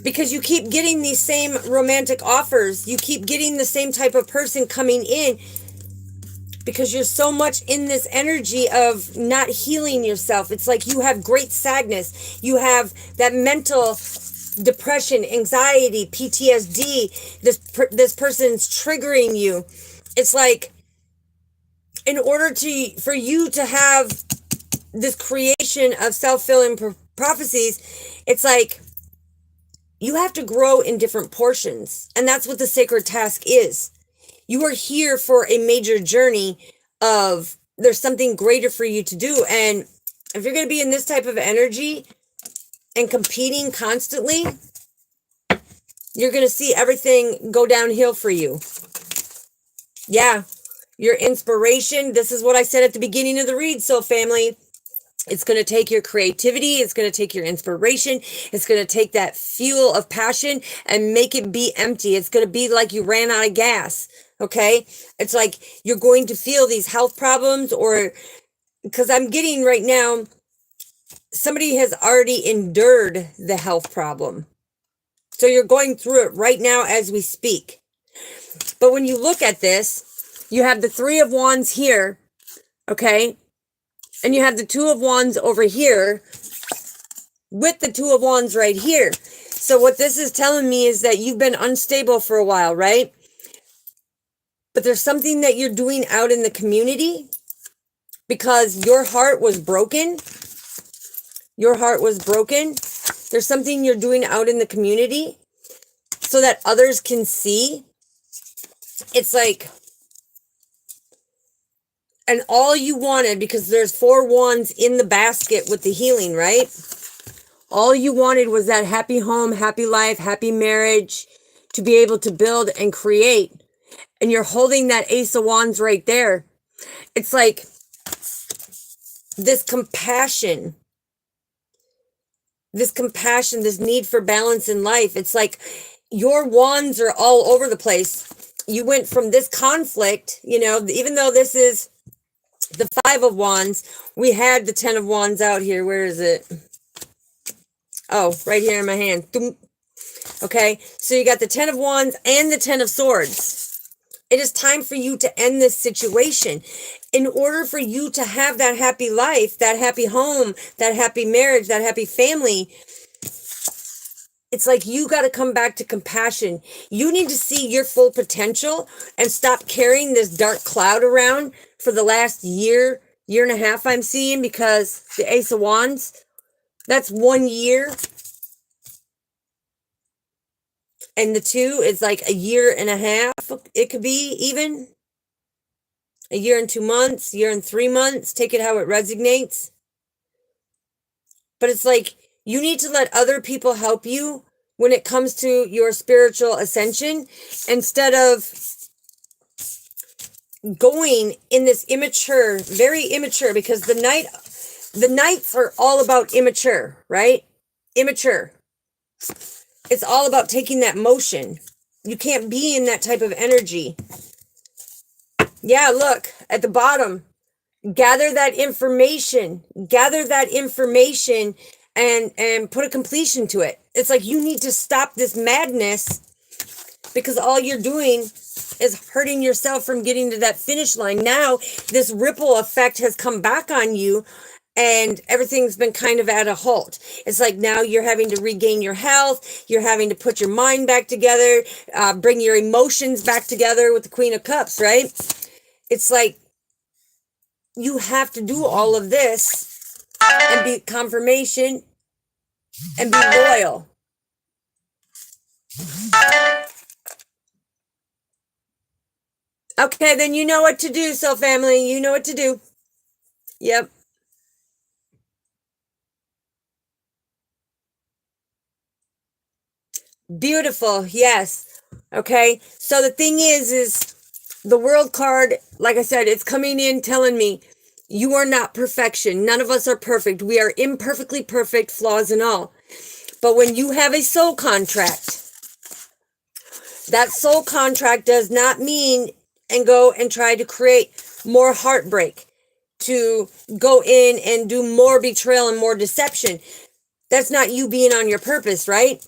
[SPEAKER 1] because you keep getting these same romantic offers, you keep getting the same type of person coming in, because you're so much in this energy of not healing yourself. It's like you have great sadness, you have that mental depression, anxiety, PTSD. This person's triggering you. It's like, in order for you to have this creation of self-fulfilling prophecies, it's like you have to grow in different portions, and that's what the sacred task is. You are here for a major journey of, there's something greater for you to do. And if you're going to be in this type of energy and competing constantly, you're going to see everything go downhill for you. Yeah, your inspiration. This is what I said at the beginning of the read, soul family. It's going to take your creativity. It's going to take your inspiration. It's going to take that fuel of passion and make it be empty. It's going to be like you ran out of gas. Okay. It's like you're going to feel these health problems, or because I'm getting right now, somebody has already endured the health problem. So you're going through it right now as we speak. But when you look at this, you have the Three of Wands here. Okay. And you have the Two of Wands over here with the Two of Wands right here. So what this is telling me is that you've been unstable for a while, right? But there's something that you're doing out in the community because your heart was broken. Your heart was broken. There's something you're doing out in the community so that others can see. It's like, and all you wanted, because there's 4 wands in the basket with the healing, right? All you wanted was that happy home, happy life, happy marriage, to be able to build and create. And you're holding that Ace of Wands right there. It's like this compassion, this need for balance in life. It's like your wands are all over the place. You went from this conflict, you know, even though this is the 5 of Wands, we had the 10 of Wands out here. Where is it? Oh, right here in my hand. Okay, so you got the 10 of Wands and the 10 of Swords. It is time for you to end this situation. In order for you to have that happy life, that happy home, that happy marriage, that happy family, it's like you got to come back to compassion. You need to see your full potential and stop carrying this dark cloud around for the last year, year and a half I'm seeing, because the Ace of Wands, that's 1 year. And the 2 is like a year and a half. It could be even a year and 2 months, year and 3 months. Take it how it resonates. But it's like you need to let other people help you when it comes to your spiritual ascension, instead of going in this immature, very immature, because the Knights are all about immature, right? Immature. It's all about taking that motion. You can't be in that type of energy. Yeah, look at the bottom. Gather that information. Gather that information and put a completion to it. It's like you need to stop this madness, because all you're doing is hurting yourself from getting to that finish line. Now, this ripple effect has come back on you, and everything's been kind of at a halt. It's like now you're having to regain your health. You're having to put your mind back together, bring your emotions back together with the Queen of Cups, right? It's like you have to do all of this and be confirmation and be loyal. Okay, then you know what to do, soul family. You know what to do. Yep. Beautiful. Yes. Okay. So the thing is the world card, like I said, it's coming in telling me you are not perfection. None of us are perfect. We are imperfectly perfect, flaws and all. But when you have a soul contract, that soul contract does not mean and go and try to create more heartbreak, to go in and do more betrayal and more deception. That's not you being on your purpose, right?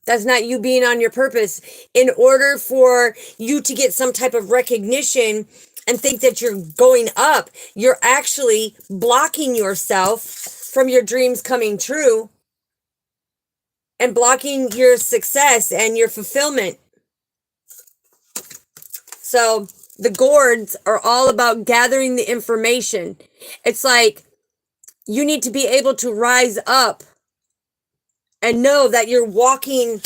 [SPEAKER 1] That's not you being on your purpose. In order for you to get some type of recognition and think that you're going up, you're actually blocking yourself from your dreams coming true and blocking your success and your fulfillment. So the gourds are all about gathering the information. It's like you need to be able to rise up and know that you're walking.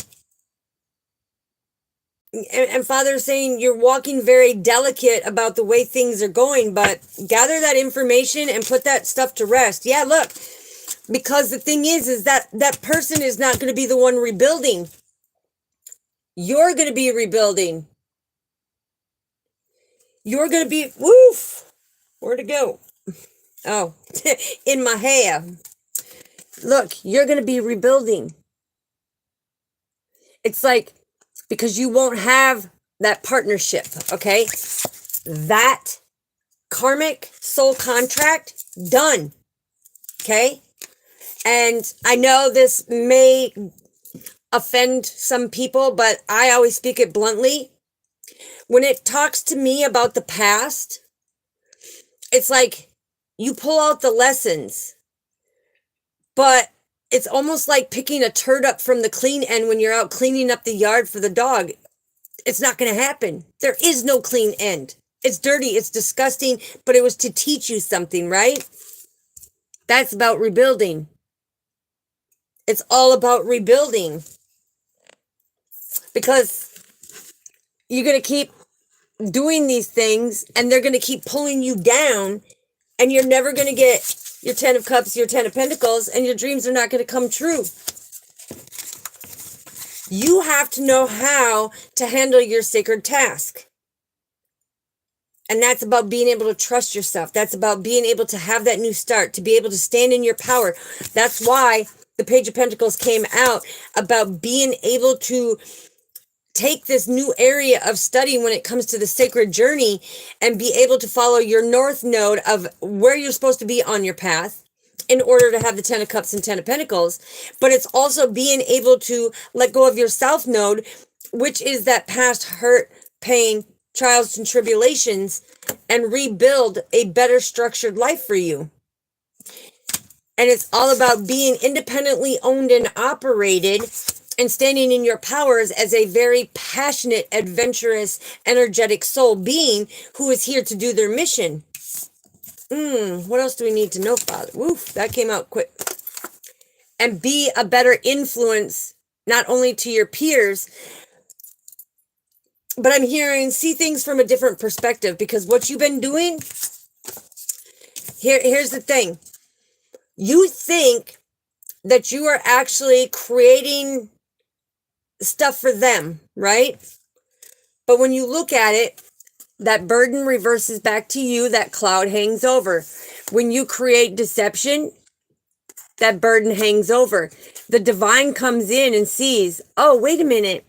[SPEAKER 1] And Father's saying you're walking very delicate about the way things are going, but gather that information and put that stuff to rest. Yeah, look, because the thing is that that person is not going to be the one rebuilding. You're going to be rebuilding. You're going to be, woof, where'd it go? Oh, in my hair. Look, you're going to be rebuilding. It's like, because you won't have that partnership, okay? That karmic soul contract, done, okay? And I know this may offend some people, but I always speak it bluntly. When it talks to me about the past, it's like you pull out the lessons, but it's almost like picking a turd up from the clean end when you're out cleaning up the yard for the dog. It's not going to happen. There is no clean end. It's dirty, it's disgusting, but it was to teach you something, right? That's about rebuilding. It's all about rebuilding. Because you're going to keep doing these things and they're going to keep pulling you down and you're never going to get your 10 of Cups, your 10 of Pentacles, and your dreams are not going to come true. You have to know how to handle your sacred task. And that's about being able to trust yourself. That's about being able to have that new start, to be able to stand in your power. That's why the Page of Pentacles came out, about being able to take this new area of study when it comes to the sacred journey and be able to follow your north node of where you're supposed to be on your path in order to have the 10 of Cups and 10 of Pentacles. But it's also being able to let go of your south node, which is that past hurt, pain, trials and tribulations, and rebuild a better structured life for you. And it's all about being independently owned and operated and standing in your powers as a very passionate, adventurous, energetic soul being who is here to do their mission. What else do we need to know, Father? Woof, that came out quick. And be a better influence, not only to your peers, but I'm hearing, see things from a different perspective, because what you've been doing, here's the thing. You think that you are actually creating stuff for them, right? But when you look at it, that burden reverses back to you, that cloud hangs over. When you create deception, that burden hangs over. The divine comes in and sees, oh, wait a minute.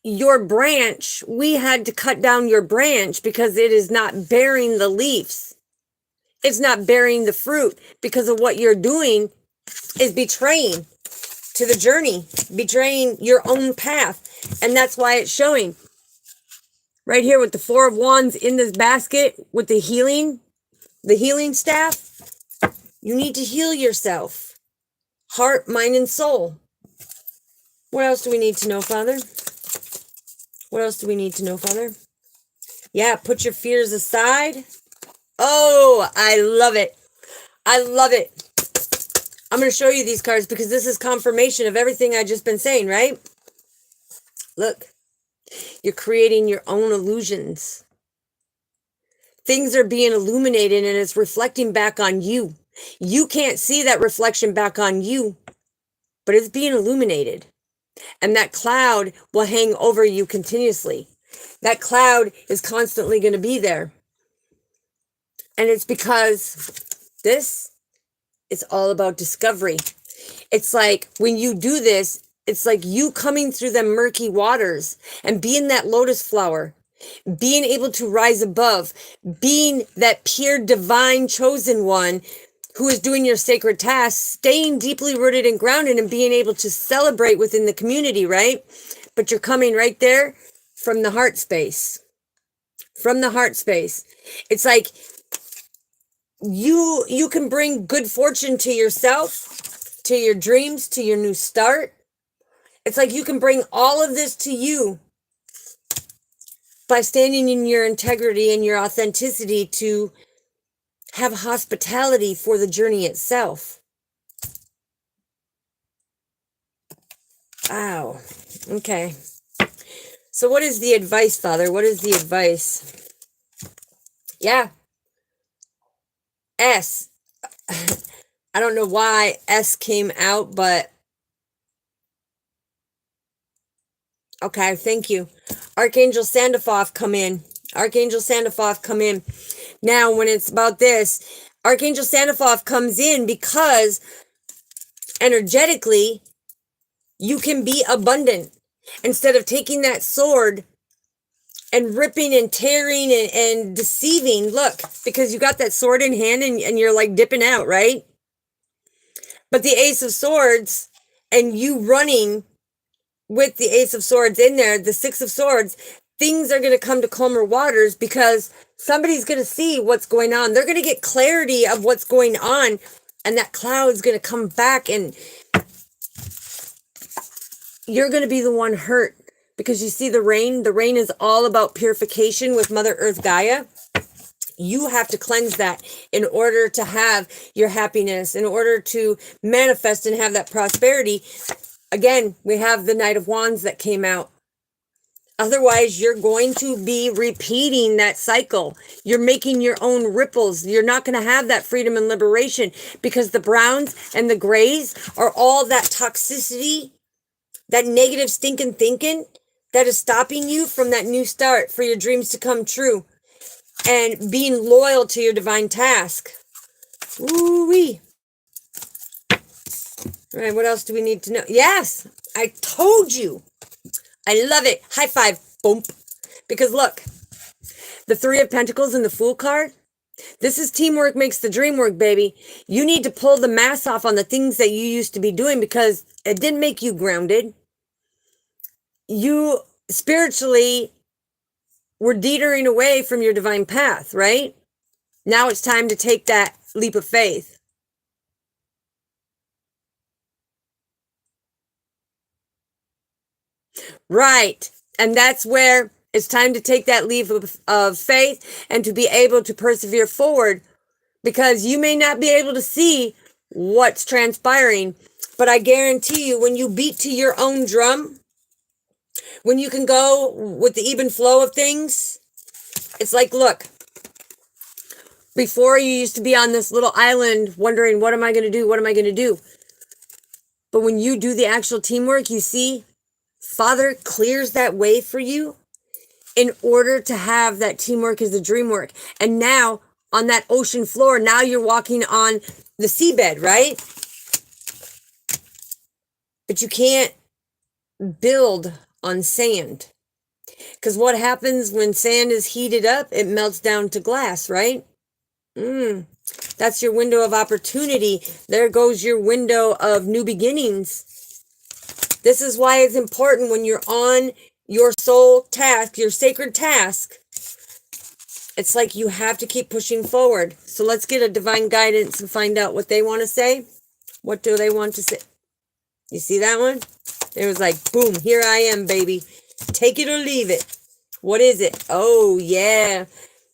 [SPEAKER 1] Your branch, we had to cut down your branch because it is not bearing the leaves. It's not bearing the fruit because of what you're doing is betraying to the journey, betraying your own path. And that's why it's showing right here with the 4 of Wands in this basket with the healing staff. You need to heal yourself, heart, mind, and soul. What else do we need to know, Father? What else do we need to know, Father? Yeah, put your fears aside. Oh, I love it. I love it. I'm going to show you these cards because this is confirmation of everything I've just been saying, right? Look, you're creating your own illusions. Things are being illuminated and it's reflecting back on you. You can't see that reflection back on you, but it's being illuminated. And that cloud will hang over you continuously. That cloud is constantly going to be there. And it's because this is all about discovery. It's like when you do this, it's like you coming through them murky waters and being that lotus flower, being able to rise above, being that pure divine chosen one who is doing your sacred tasks, staying deeply rooted and grounded and being able to celebrate within the community, right? But you're coming right there from the heart space. From the heart space. It's like you can bring good fortune to yourself, to your dreams, to your new start. It's like you can bring all of this to you by standing in your integrity and your authenticity to have hospitality for the journey itself. Wow. Okay. So what is the advice, Father? What is the advice? Yeah. S. I don't know why S came out, but okay, thank you. Archangel Sandoff, come in. Archangel Sandoff, come in. Now, when it's about this, Archangel Sandoff comes in because energetically, you can be abundant. Instead of taking that sword and ripping and tearing and deceiving, look, because you got that sword in hand and you're like dipping out, right? But the Ace of Swords and you running with the Ace of Swords in there, the Six of Swords, things are going to come to calmer waters because somebody's going to see what's going on. They're going to get clarity of what's going on, and that cloud's going to come back and you're going to be the one hurt because you see the rain. The rain is all about purification with Mother Earth Gaia. You have to cleanse that in order to have your happiness, in order to manifest and have that prosperity. Again, we have the Knight of Wands that came out. Otherwise, you're going to be repeating that cycle. You're making your own ripples. You're not going to have that freedom and liberation because the browns and the grays are all that toxicity, that negative stinking thinking that is stopping you from that new start for your dreams to come true and being loyal to your divine task. Ooh-wee. All right, what else do we need to know? Yes, I told you. I love it. High five. Boom. Because look, the Three of Pentacles and the Fool card, this is teamwork makes the dream work, baby. You need to pull the mask off on the things that you used to be doing because it didn't make you grounded. You spiritually were detering away from your divine path, right? Now it's time to take that leap of faith. Right. And that's where it's time to take that leap of faith and to be able to persevere forward, because you may not be able to see what's transpiring, but I guarantee you when you beat to your own drum, when you can go with the even flow of things, it's like, look, before you used to be on this little island wondering, what am I going to do? What am I going to do? But when you do the actual teamwork, you see Father clears that way for you in order to have that teamwork as a dream work. And now on that ocean floor, now you're walking on the seabed, right? But you can't build on sand. Because what happens when sand is heated up? It melts down to glass, right? That's your window of opportunity. There goes your window of new beginnings. This is why it's important when you're on your soul task, your sacred task. It's like you have to keep pushing forward. So let's get a divine guidance and find out what they want to say. What do they want to say? You see that one? It was like, boom, here I am, baby. Take it or leave it. What is it? Oh, yeah.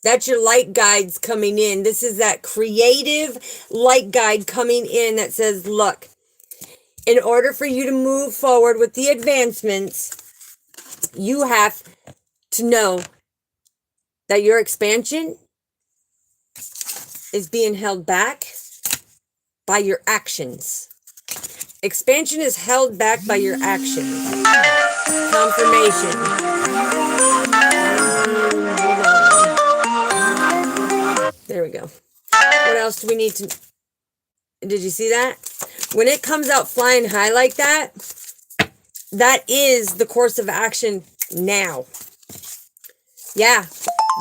[SPEAKER 1] That's your light guides coming in. This is that creative light guide coming in that says, look, in order for you to move forward with the advancements, you have to know that your expansion is being held back by your actions. Expansion is held back by your actions. Confirmation. Hold on. There we go. What else do we need to... Did you see that? When it comes out flying high like that, that is the course of action now. Yeah.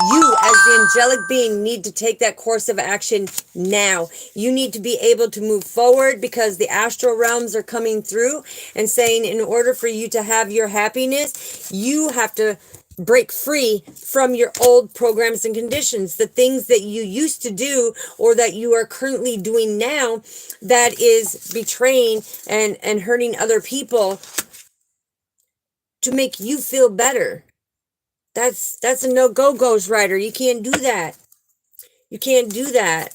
[SPEAKER 1] You, as the angelic being, need to take that course of action now. You need to be able to move forward because the astral realms are coming through and saying in order for you to have your happiness, you have to break free from your old programs and conditions. The things that you used to do or that you are currently doing now that is betraying and hurting other people to make you feel better. That's a no-go, Ghost Rider. You can't do that. You can't do that.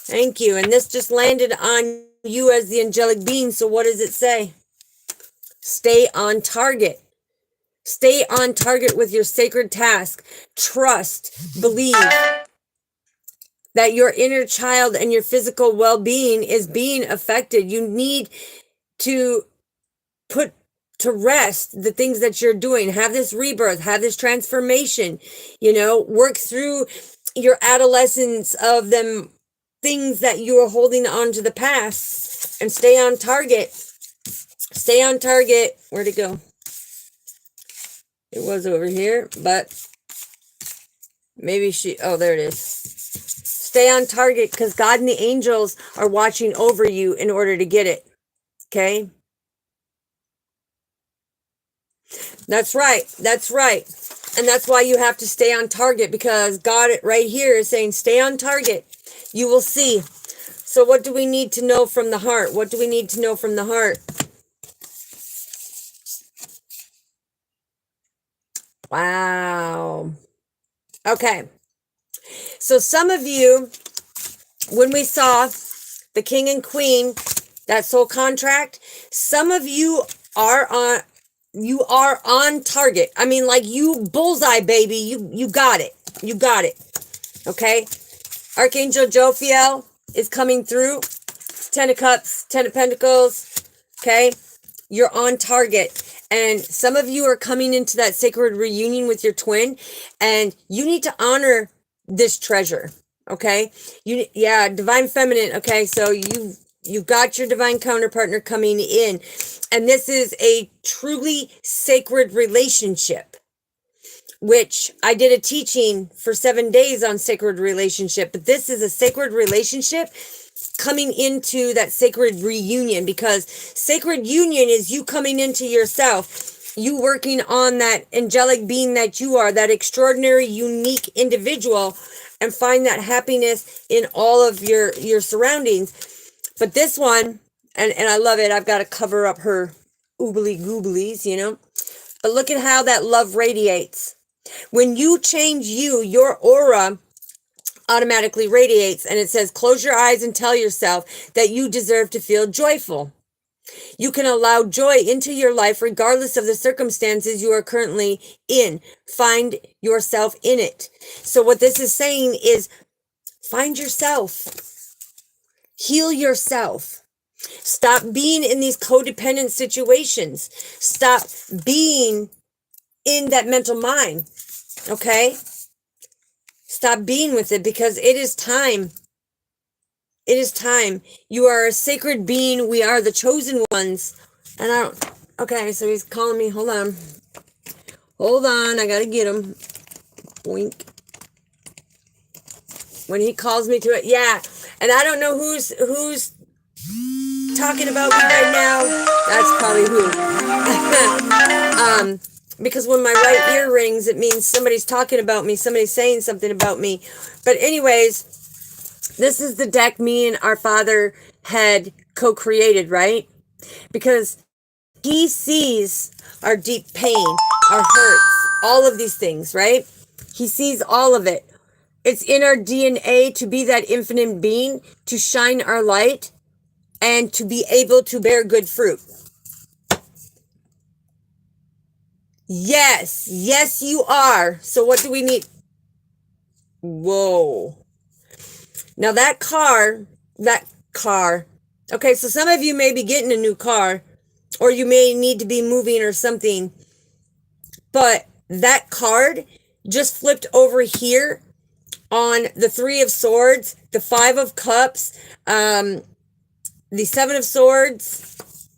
[SPEAKER 1] Thank you. And this just landed on you as the angelic being. So what does it say? Stay on target. Stay on target with your sacred task. Trust, believe that your inner child and your physical well-being is being affected. You need to put to rest the things that you're doing. Have this rebirth, have this transformation, work through your adolescence of them things that you are holding on to the past and stay on target. Stay on target. Where'd it go? It was over here, but maybe oh, there it is. Stay on target because God and the angels are watching over you in order to get it. Okay? That's right. That's right. And that's why you have to stay on target because God right here is saying, stay on target. You will see. So what do we need to know from the heart? What do we need to know from the heart? Wow. Okay. So some of you, when we saw the king and queen, that soul contract, some of you are on target. I mean, like you bullseye, baby. You got it. You got it. Okay. Archangel Jophiel is coming through. 10 of Cups, 10 of Pentacles. Okay. You're on target. And some of you are coming into that sacred reunion with your twin. And you need to honor this treasure. Okay. Divine feminine. Okay. So you've got your divine counterpartner coming in. And this is a truly sacred relationship, which I did a teaching for 7 days on sacred relationship. But this is a sacred relationship coming into that sacred reunion, because sacred union is you coming into yourself, you working on that angelic being that you are, that extraordinary, unique individual, and find that happiness in all of your surroundings. But this one, and I love it. I've got to cover up her oobly gooblies, But look at how that love radiates. When you change your aura automatically radiates. And it says, close your eyes and tell yourself that you deserve to feel joyful. You can allow joy into your life regardless of the circumstances you are currently in. Find yourself in it. So what this is saying is find yourself. Heal yourself. Stop being in these codependent situations. Stop being in that mental mind. Okay? Stop being with it, because it is time. It is time. You are a sacred being. We are the chosen ones. And okay, so he's calling me. Hold on. Hold on. I got to get him. Wink. When he calls me to it. Yeah. And I don't know who's talking about me right now. That's probably who. Because when my right ear rings, it means somebody's talking about me. Somebody's saying something about me. But anyways, this is the deck me and our Father had co-created, right? Because he sees our deep pain, our hurts, all of these things, right? He sees all of it. It's in our DNA to be that infinite being, to shine our light, and to be able to bear good fruit. Yes. Yes, you are. So what do we need? Whoa. Now that car. Okay, so some of you may be getting a new car, or you may need to be moving or something. But that card just flipped over here on the Three of Swords, the Five of Cups, the Seven of Swords,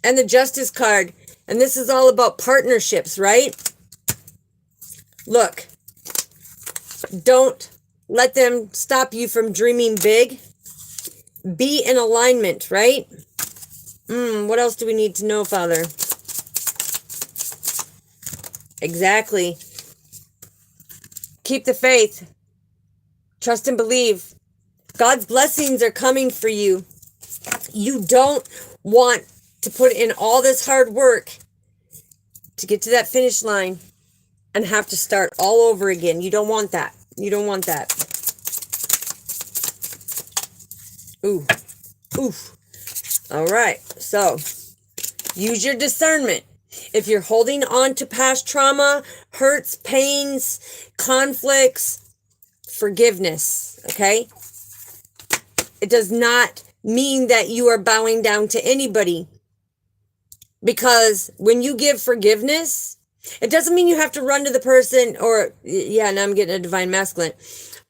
[SPEAKER 1] and the Justice card. And this is all about partnerships, right? Look, don't let them stop you from dreaming big. Be in alignment, right? What else do we need to know, Father? Exactly. Keep the faith. Trust and believe. God's blessings are coming for you. You don't want to put in all this hard work to get to that finish line and have to start all over again. You don't want that. You don't want that. Ooh. Oof. All right. So, use your discernment. If you're holding on to past trauma, hurts, pains, conflicts, forgiveness, okay? It does not mean that you are bowing down to anybody. Because when you give forgiveness, it doesn't mean you have to run to the person or, yeah, now I'm getting a divine masculine.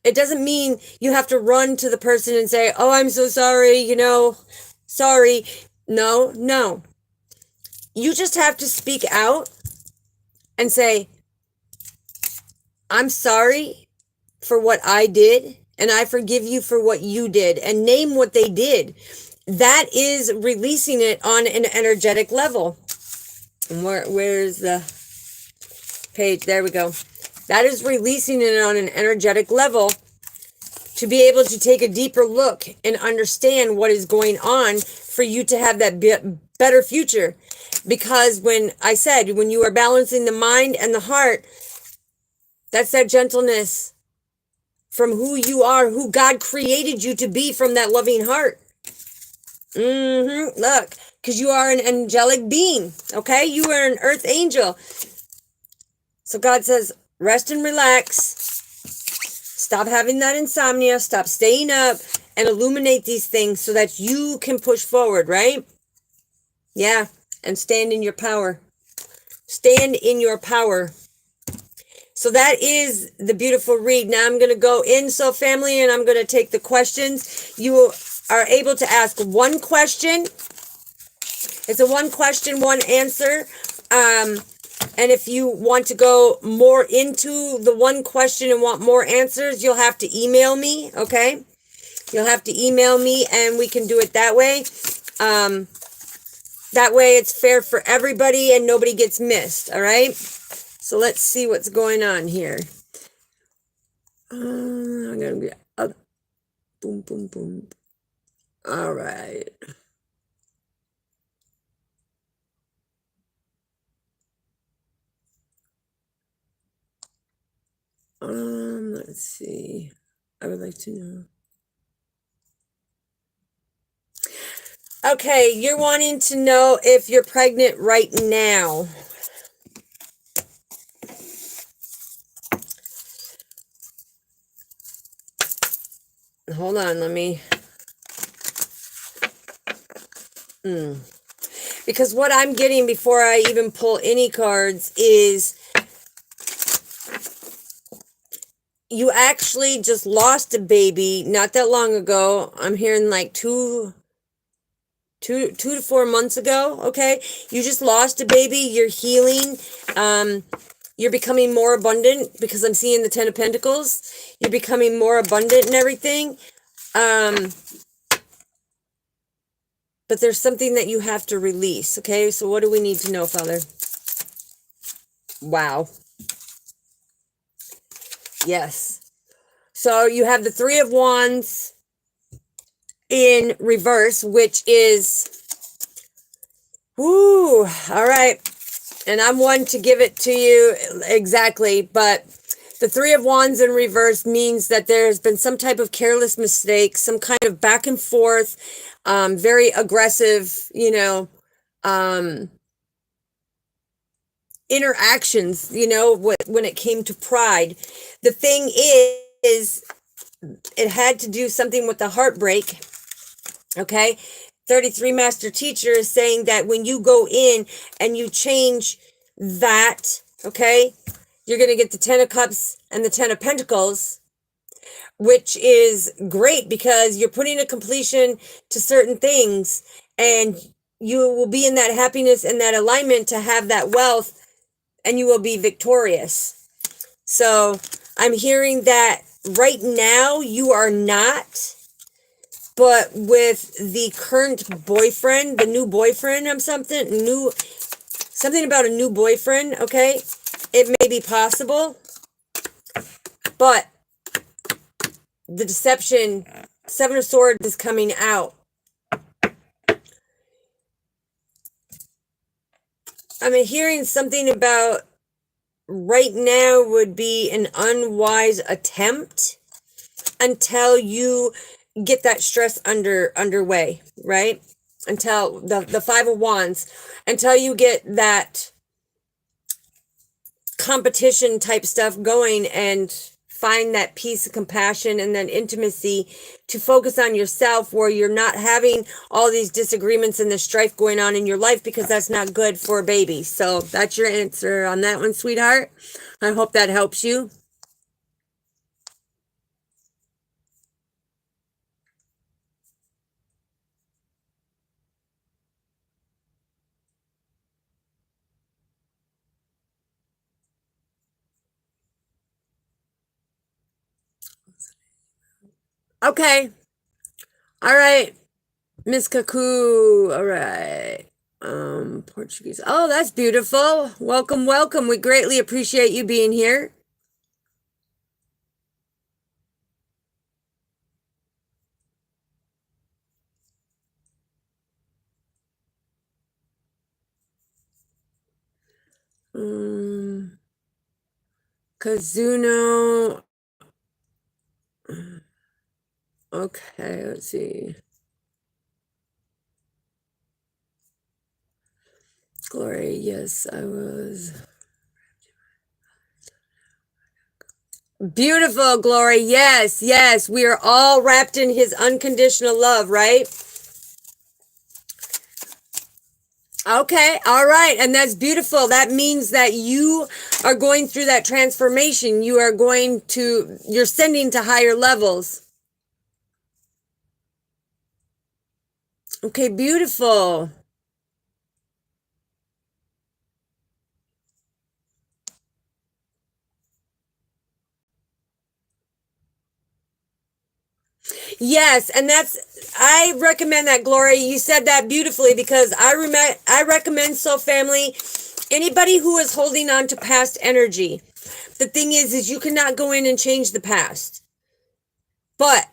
[SPEAKER 1] It doesn't mean you have to run to the person and say, oh, I'm so sorry, sorry. No. You just have to speak out and say, I'm sorry for what I did, and I forgive you for what you did, and name what they did. That is releasing it on an energetic level. And where's the page? There we go. That is releasing it on an energetic level to be able to take a deeper look and understand what is going on for you to have that better future. Because when you are balancing the mind and the heart, that's that gentleness from who you are, who God created you to be, from that loving heart. Look, because you are an angelic being, okay? You are an earth angel. So God says, rest and relax. Stop having that insomnia. Stop staying up and illuminate these things so that you can push forward, right? Yeah, and stand in your power. Stand in your power. So that is the beautiful read. Now I'm going to go in, so family, and I'm going to take the questions. You are able to ask one question. It's a one question, one answer. And if you want to go more into the one question and want more answers, you'll have to email me, okay? You'll have to email me and we can do it that way. That way it's fair for everybody and nobody gets missed, all right? So let's see what's going on here. I'm going to get up. Boom, boom, boom. All right. Let's see. I would like to know. Okay, you're wanting to know if you're pregnant right now. Hold on, let me... Because what I'm getting before I even pull any cards is you actually just lost a baby not that long ago. I'm hearing like two to 4 months ago, okay? You just lost a baby. You're healing. You're becoming more abundant because I'm seeing the Ten of Pentacles. You're becoming more abundant and everything. But there's something that you have to release, okay? So what do we need to know, Father? Wow. Yes. So you have the Three of Wands in reverse, which is... Woo! All right. And I'm one to give it to you exactly, but the Three of Wands in reverse means that there's been some type of careless mistake, some kind of back and forth, very aggressive, interactions, when it came to pride. The thing is, it had to do something with the heartbreak. Okay. 33 Master Teacher is saying that when you go in and you change that, okay, you're going to get the 10 of Cups and the 10 of Pentacles, which is great because you're putting a completion to certain things, and you will be in that happiness and that alignment to have that wealth, and you will be victorious. So I'm hearing that right now you are not, but with the current boyfriend, the new boyfriend, something about a new boyfriend, okay? It may be possible, but the deception, 7 of Swords is coming out. I'm hearing something about right now would be an unwise attempt until you get that stress underway, right? Until the 5 of Wands, until you get that competition type stuff going and find that peace of compassion and then intimacy to focus on yourself, where you're not having all these disagreements and the strife going on in your life, because that's not good for a baby. So that's your answer on that one, sweetheart. I hope that helps you. Okay. All right. Miss Kaku. All right. Portuguese. Oh, that's beautiful. Welcome, welcome. We greatly appreciate you being here. Kazuno. Okay, let's see. Glory, yes, I was. Beautiful, Glory. Yes, yes. We are all wrapped in his unconditional love, right? Okay, all right. And that's beautiful. That means that you are going through that transformation. You're ascending to higher levels. Okay, beautiful. Yes, and I recommend that, Glory. You said that beautifully, because I recommend, so family, anybody who is holding on to past energy, the thing is you cannot go in and change the past, but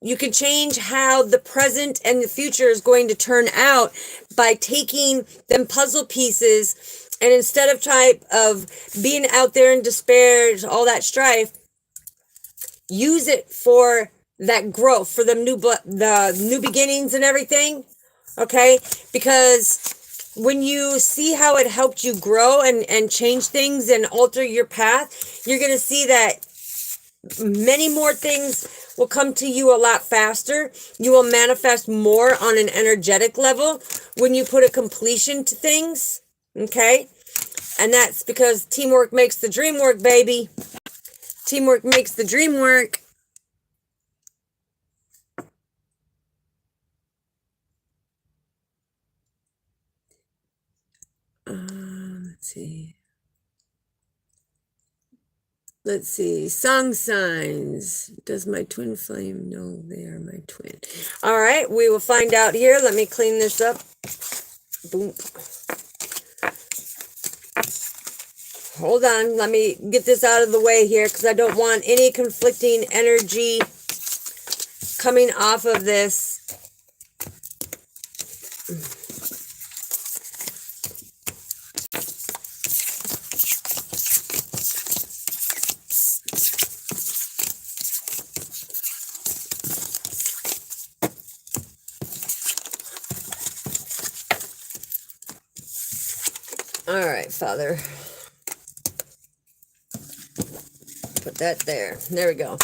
[SPEAKER 1] you can change how the present and the future is going to turn out by taking them puzzle pieces, and instead of being out there in despair, all that strife, use it for that growth, for the new beginnings and everything. Okay, because when you see how it helped you grow and change things and alter your path, you're going to see that many more things will come to you a lot faster. You will manifest more on an energetic level when you put a completion to things. Okay, and that's because teamwork makes the dream work, baby. Teamwork makes the dream work. Let's see. Song signs. Does my twin flame know they are my twin? All right, we will find out here. Let me clean this up. Boom. Hold on. Let me get this out of the way here, because I don't want any conflicting energy coming off of this. All right, Father. Put that there. There we go.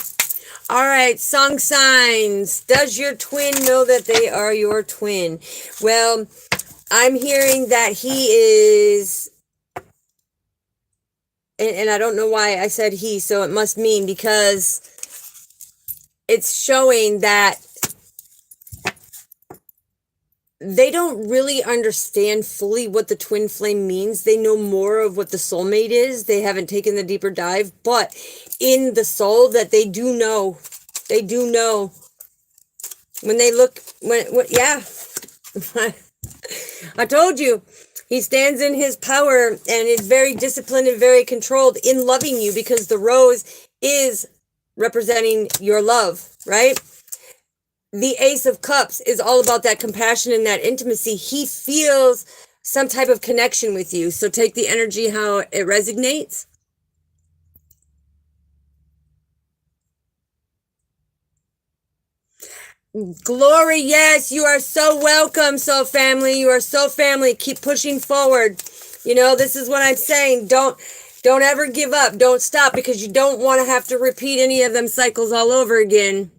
[SPEAKER 1] All right, song signs. Does your twin know that they are your twin? Well, I'm hearing that he is, and I don't know why I said he, so it must mean, because it's showing that they don't really understand fully what the twin flame means. They know more of what the soulmate is. They haven't taken the deeper dive, but in the soul that they do know when they look, yeah, I told you, he stands in his power and is very disciplined and very controlled in loving you, because the rose is representing your love, right? The Ace of Cups is all about that compassion and that intimacy. He feels some type of connection with you. So take the energy how it resonates. Glory, yes, you are so welcome, soul family. You are so family. Keep pushing forward. You know, this is what I'm saying. Don't ever give up. Don't stop, because you don't want to have to repeat any of them cycles all over again.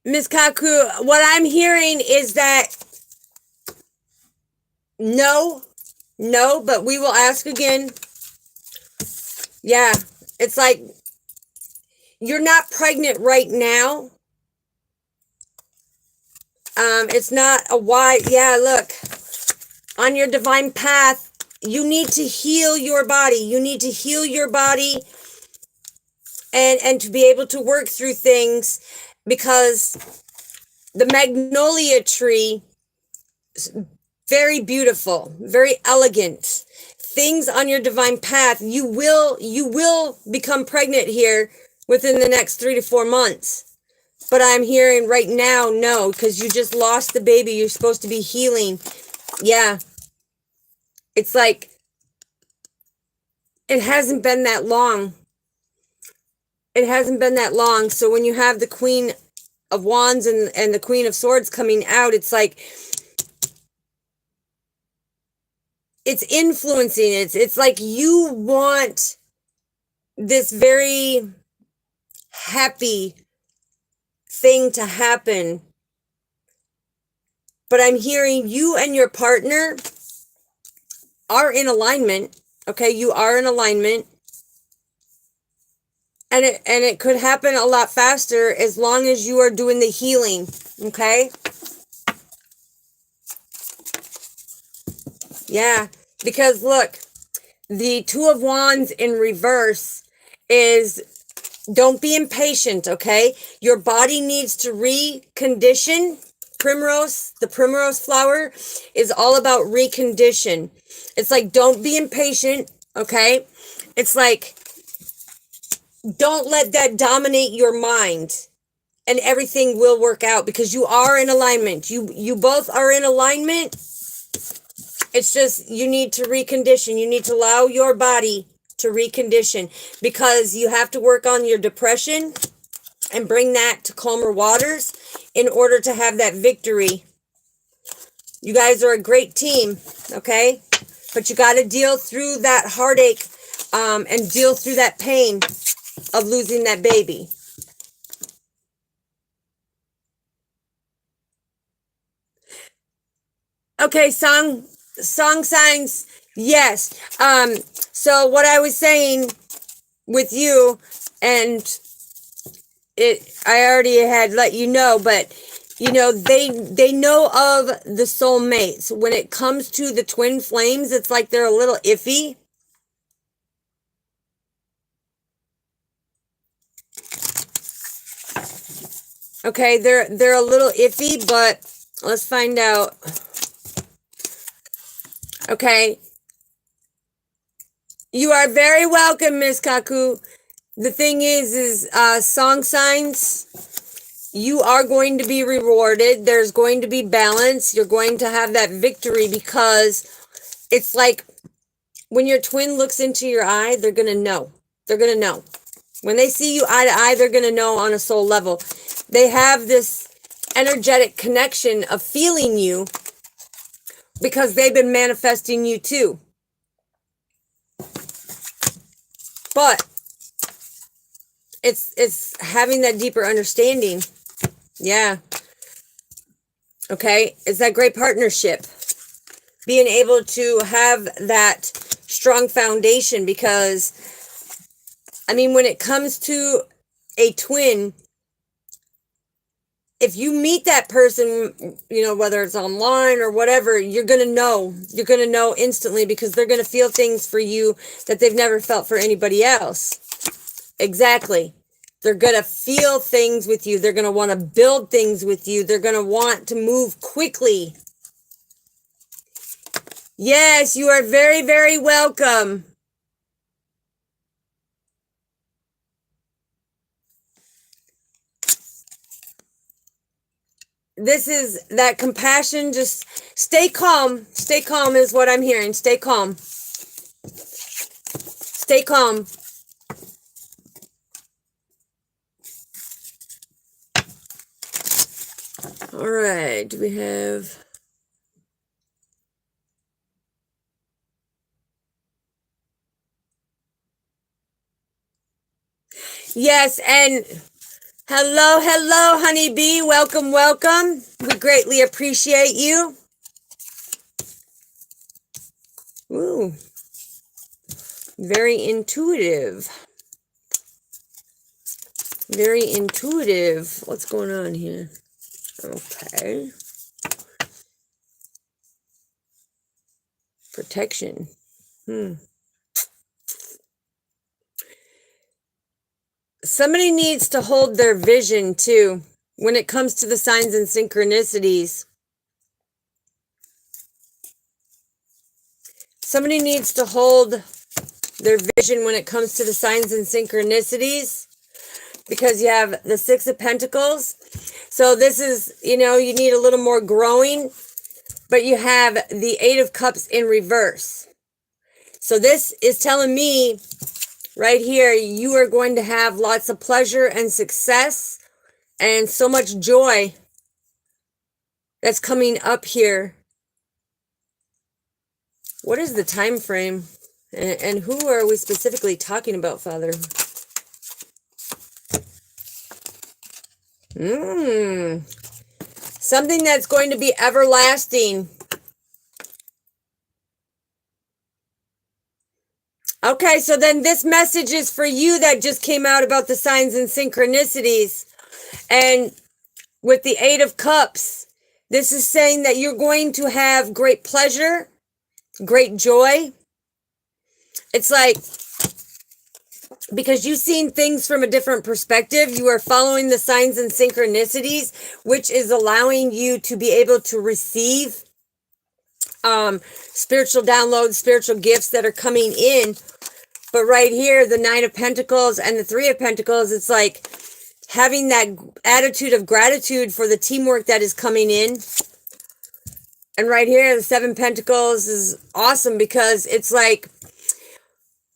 [SPEAKER 1] Miss Kaku, what I'm hearing is that no, but we will ask again. Yeah, it's like you're not pregnant right now. It's not a why. Yeah, look, on your divine path, you need to heal your body. You need to heal your body and to be able to work through things, because the magnolia tree, very beautiful, very elegant. Things on your divine path, you will become pregnant here within the next 3 to 4 months. But I'm hearing right now, no, because you just lost the baby. You're supposed to be healing. Yeah. It's like, it hasn't been that long. It hasn't been that long. So when you have the Queen of Wands and the Queen of Swords coming out, it's like, it's influencing. It's like you want this very happy thing to happen. But I'm hearing you and your partner are in alignment. Okay, you are in alignment. And it could happen a lot faster as long as you are doing the healing. Okay? Yeah, because look, the Two of Wands in reverse is, don't be impatient, okay? Your body needs to recondition. Primrose, the primrose flower is all about recondition. It's like, don't be impatient, okay? It's like, don't let that dominate your mind, and everything will work out, because you are in alignment. You both are in alignment. It's just, you need to recondition. You need to allow your body to recondition, because you have to work on your depression and bring that to calmer waters in order to have that victory. You guys are a great team, okay? But you got to deal through that heartache and deal through that pain of losing that baby. Okay, song signs, yes. So what I was saying with you, and I already had let you know, but you know, they know of the soulmates. When it comes to the twin flames, it's like they're a little iffy. Okay, they're a little iffy, but let's find out. Okay. You are very welcome, Miss Kaku. The thing is song signs, you are going to be rewarded. There's going to be balance. You're going to have that victory, because it's like when your twin looks into your eye, they're going to know. They're going to know. When they see you eye to eye, they're going to know on a soul level. They have this energetic connection of feeling you because they've been manifesting you too. But it's having that deeper understanding. Yeah. Okay. It's that great partnership. Being able to have that strong foundation, because, I mean, when it comes to a twin, if you meet that person, you know, whether it's online or whatever, you're going to know. You're going to know instantly, because they're going to feel things for you that they've never felt for anybody else. Exactly. They're going to feel things with you. They're going to want to build things with you. They're going to want to move quickly. Yes, you are very, very welcome. This is that compassion. Just stay calm. Stay calm is what I'm hearing. Stay calm. Stay calm. All right. Do we have... Yes, and hello, hello, honeybee. Welcome, welcome. We greatly appreciate you. Ooh. Very intuitive. Very intuitive. What's going on here? Okay. Protection. Somebody needs to hold their vision too when it comes to the signs and synchronicities. Somebody needs to hold their vision when it comes to the signs and synchronicities, because you have the Six of Pentacles. So this is, you know, you need a little more growing, but you have the Eight of Cups in reverse. So this is telling me right here, you are going to have lots of pleasure and success and so much joy that's coming up here. What is the time frame? And who are we specifically talking about, Father? Something that's going to be everlasting. Okay, so then this message is for you that just came out about the signs and synchronicities. And with the Eight of Cups, this is saying that you're going to have great pleasure, great joy. It's like, because you've seen things from a different perspective, you are following the signs and synchronicities, which is allowing you to be able to receive spiritual downloads, spiritual gifts that are coming in. But right here, the Nine of Pentacles and the Three of Pentacles, it's like having that attitude of gratitude for the teamwork that is coming in. And right here, the Seven of Pentacles is awesome, because it's like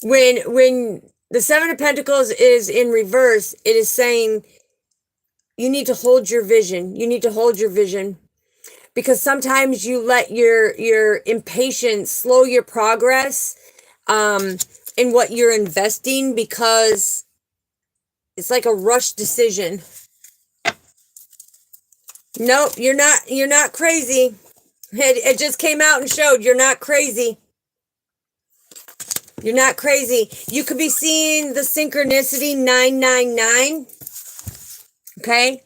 [SPEAKER 1] when the Seven of Pentacles is in reverse, it is saying you need to hold your vision. You need to hold your vision, because sometimes you let your impatience slow your progress in what you're investing, because it's like a rush decision. Nope, you're not crazy. It just came out and showed you're not crazy. You're not crazy. You could be seeing the synchronicity 999. Okay?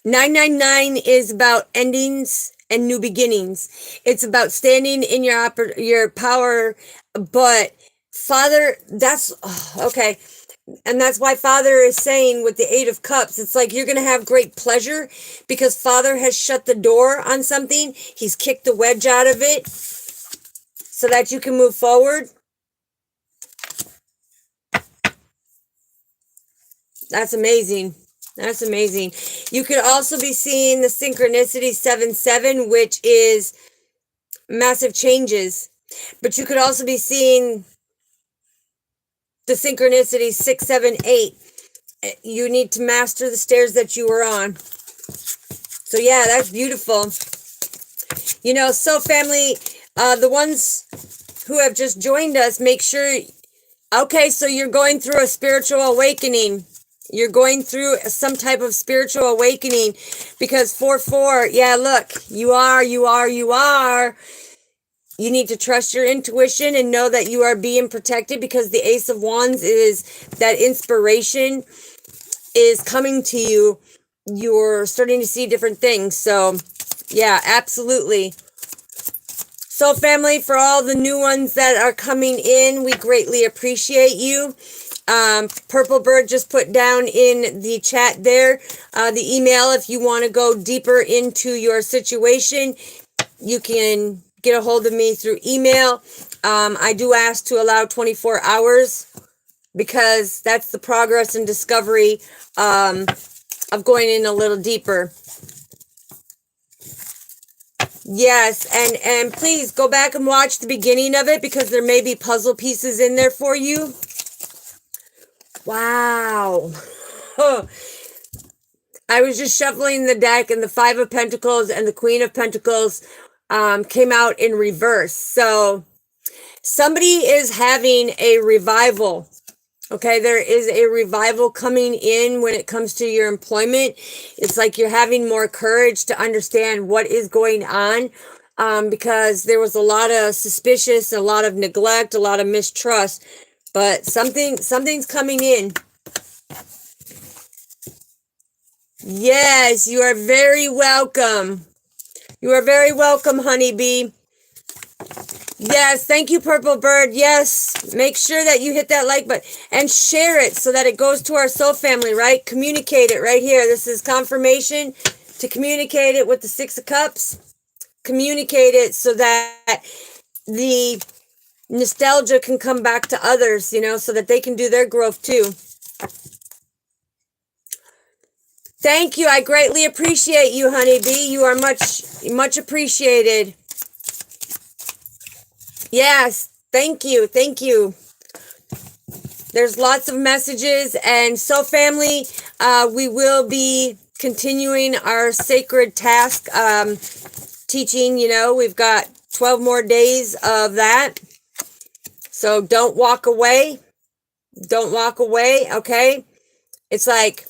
[SPEAKER 1] 999 is about endings and new beginnings. It's about standing in your power. But Father, that's okay. And that's why Father is saying with the Eight of Cups, it's like you're going to have great pleasure, because Father has shut the door on something. He's kicked the wedge out of it so that you can move forward. That's amazing. That's amazing. You could also be seeing the synchronicity 7-7, which is massive changes. But you could also be seeing the synchronicity 6, 7, 8. You need to master the stairs that you were on. So yeah, that's beautiful. You know, so family, the ones who have just joined us, make sure, okay, so you're going through a spiritual awakening. You're going through some type of spiritual awakening because 4-4, yeah, look, you are. You need to trust your intuition and know that you are being protected because the Ace of Wands is that inspiration is coming to you. You're starting to see different things. So, yeah, absolutely. So, family, for all the new ones that are coming in, we greatly appreciate you. Purple Bird just put down in the chat there the email. If you want to go deeper into your situation, you can get a hold of me through email. I do ask to allow 24 hours because that's the progress and discovery of going in a little deeper. Yes, and please go back and watch the beginning of it because there may be puzzle pieces in there for you. Wow. I was just shuffling the deck and the 5 of Pentacles and the Queen of Pentacles came out in reverse. So somebody is having a revival. Okay, there is a revival coming in when it comes to your employment. It's like you're having more courage to understand what is going on because there was a lot of suspicious, a lot of neglect, a lot of mistrust. But something's coming in. Yes, you are very welcome. You are very welcome, honeybee. Yes, thank you, Purple Bird. Yes, make sure that you hit that like button and share it so that it goes to our soul family, right? Communicate it right here. This is confirmation to communicate it with the 6 of Cups. Communicate it so that the nostalgia can come back to others, you know, so that they can do their growth too. Thank you. I greatly appreciate you, honeybee. You are much appreciated. Yes, thank you. Thank you. There's lots of messages. And so, family, we will be continuing our sacred task teaching. You know, we've got 12 more days of that. So don't walk away. Don't walk away, okay? It's like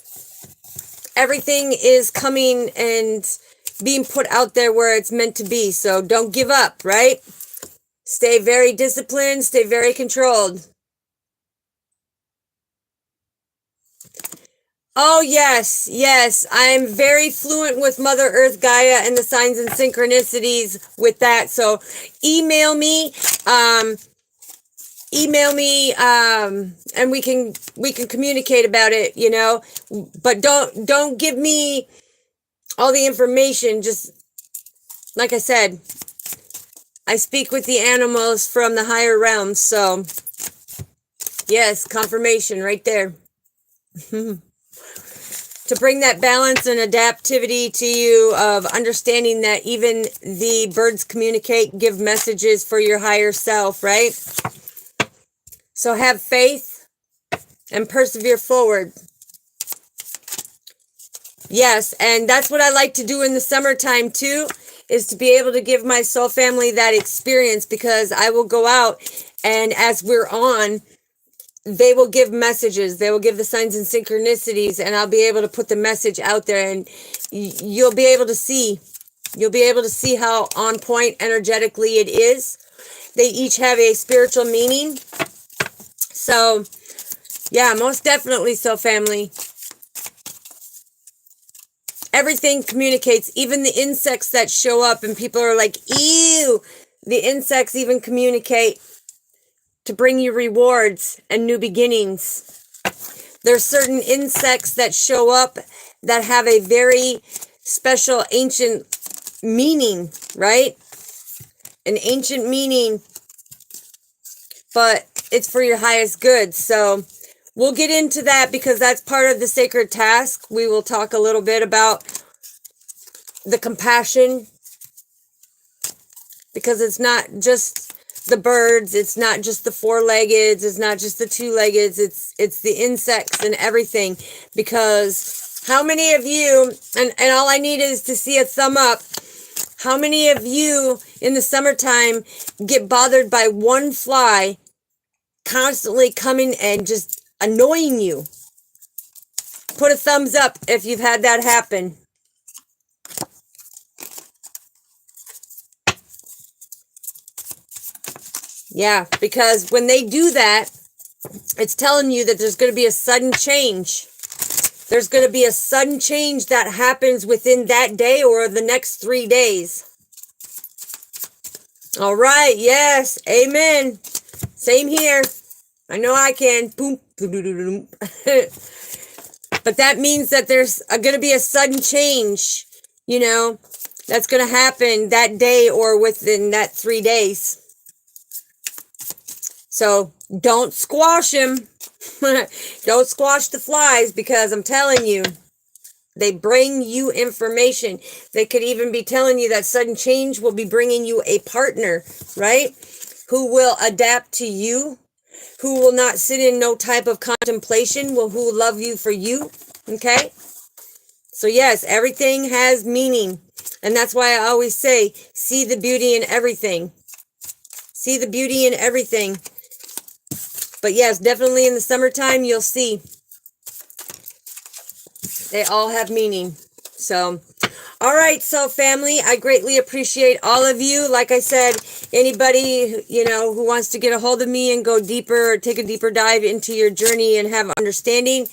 [SPEAKER 1] everything is coming and being put out there where it's meant to be. So don't give up, right? Stay very disciplined. Stay very controlled. Oh, yes, yes. I'm very fluent with Mother Earth, Gaia, and the signs and synchronicities with that. So email me, and we can communicate about it, you know, but don't give me all the information. Just like I said, I speak with the animals from the higher realms. So yes, confirmation right there. To bring that balance and adaptivity to you of understanding that even the birds communicate, give messages for your higher self, right? So have faith and persevere forward. Yes, and that's what I like to do in the summertime too, is to be able to give my soul family that experience, because I will go out and as we're on, they will give messages. They will give the signs and synchronicities, and I'll be able to put the message out there, and you'll be able to see. You'll be able to see how on point energetically it is. They each have a spiritual meaning. So, yeah, most definitely so, family. Everything communicates, even the insects that show up, and people are like, ew. The insects even communicate to bring you rewards and new beginnings. There's certain insects that show up that have a very special ancient meaning, right? An ancient meaning, but it's for your highest good. So we'll get into that because that's part of the sacred task. We will talk a little bit about the compassion, because it's not just just the birds. It's not just the four-leggeds. It's not just the two-leggeds. It's the insects and everything. Because how many of you, and all I need is to see a thumb up, how many of you in the summertime get bothered by one fly constantly coming and just annoying you? Put a thumbs up if you've had that happen. Yeah, because when they do that, it's telling you that there's going to be a sudden change. There's going to be a sudden change that happens within that day or the next 3 days. All right, yes, amen. Same here. I know I can. Boom. But that means that there's going to be a sudden change, you know, that's going to happen that day or within that 3 days. So don't squash them. Don't squash the flies, because I'm telling you, they bring you information. They could even be telling you that sudden change will be bringing you a partner, right? Who will adapt to you, who will not sit in no type of contemplation, who will love you for you, okay? So yes, everything has meaning. And that's why I always say, see the beauty in everything. See the beauty in everything. But yes, definitely in the summertime, you'll see they all have meaning. So, all right, so family, I greatly appreciate all of you. Like I said, anybody, you know, who wants to get a hold of me and go deeper, or take a deeper dive into your journey and have understanding,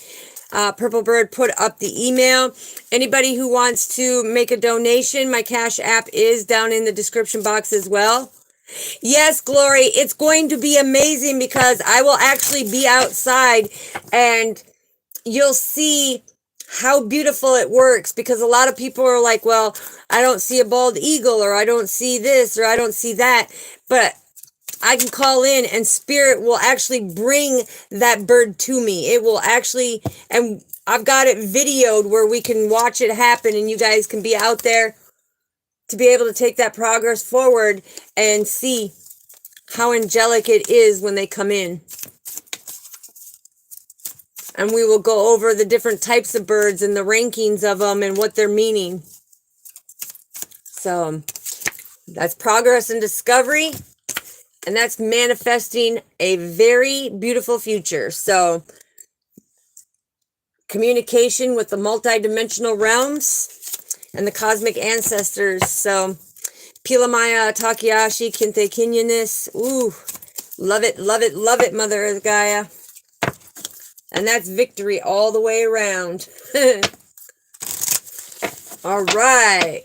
[SPEAKER 1] Purple Bird put up the email. Anybody who wants to make a donation, my Cash App is down in the description box as well. Yes, Glory, it's going to be amazing, because I will actually be outside and you'll see how beautiful it works, because a lot of people are like, well, I don't see a bald eagle, or I don't see this, or I don't see that. But I can call in and spirit will actually bring that bird to me. It will actually, and I've got it videoed where we can watch it happen, and you guys can be out there to be able to take that progress forward and see how angelic it is when they come in. And we will go over the different types of birds and the rankings of them and what they're meaning. So that's progress and discovery. And that's manifesting a very beautiful future. So communication with the multidimensional realms and the cosmic ancestors. So Pilamaya, Takeyashi, Kinte Kinyanis. Ooh, love it, love it, love it, Mother Earth Gaia. And that's victory all the way around. All right.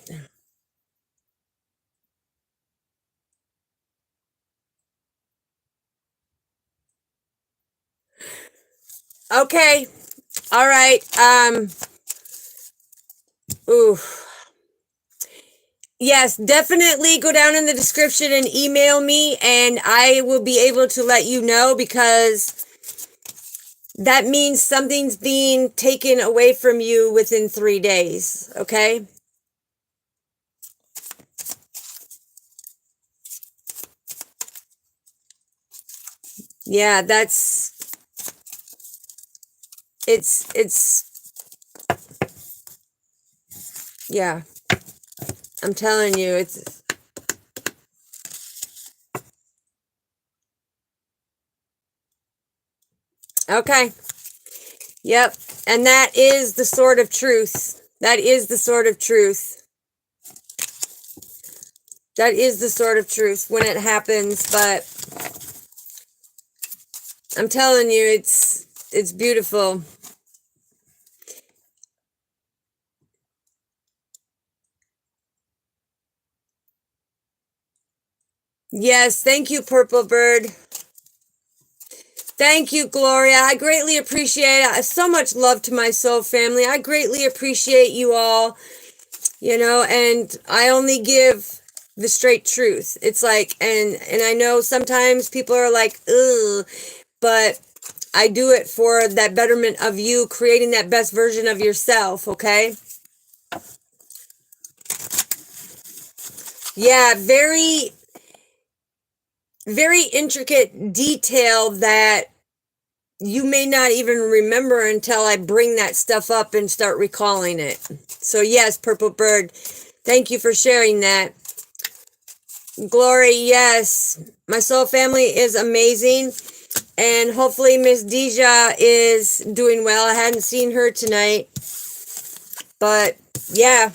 [SPEAKER 1] Okay. All right. Ooh. Yes, definitely go down in the description and email me, and I will be able to let you know, because that means something's being taken away from you within 3 days, okay? Yeah, yeah, I'm telling you, it's, okay. Yep. And that is the sword of truth. That is the sword of truth. That is the sword of truth when it happens. But I'm telling you, it's beautiful. Yes. Thank you, Purple Bird. Thank you, Gloria. I greatly appreciate it. So much love to my soul family. I greatly appreciate you all, you know, and I only give the straight truth. It's like, and I know sometimes people are like, ugh, but I do it for that betterment of you, creating that best version of yourself, okay? Yeah, very, very intricate detail that you may not even remember until I bring that stuff up and start recalling it. So yes, Purple Bird, thank you for sharing that. Glory, yes. My soul family is amazing. And hopefully Miss Deja is doing well. I hadn't seen her tonight. But yeah,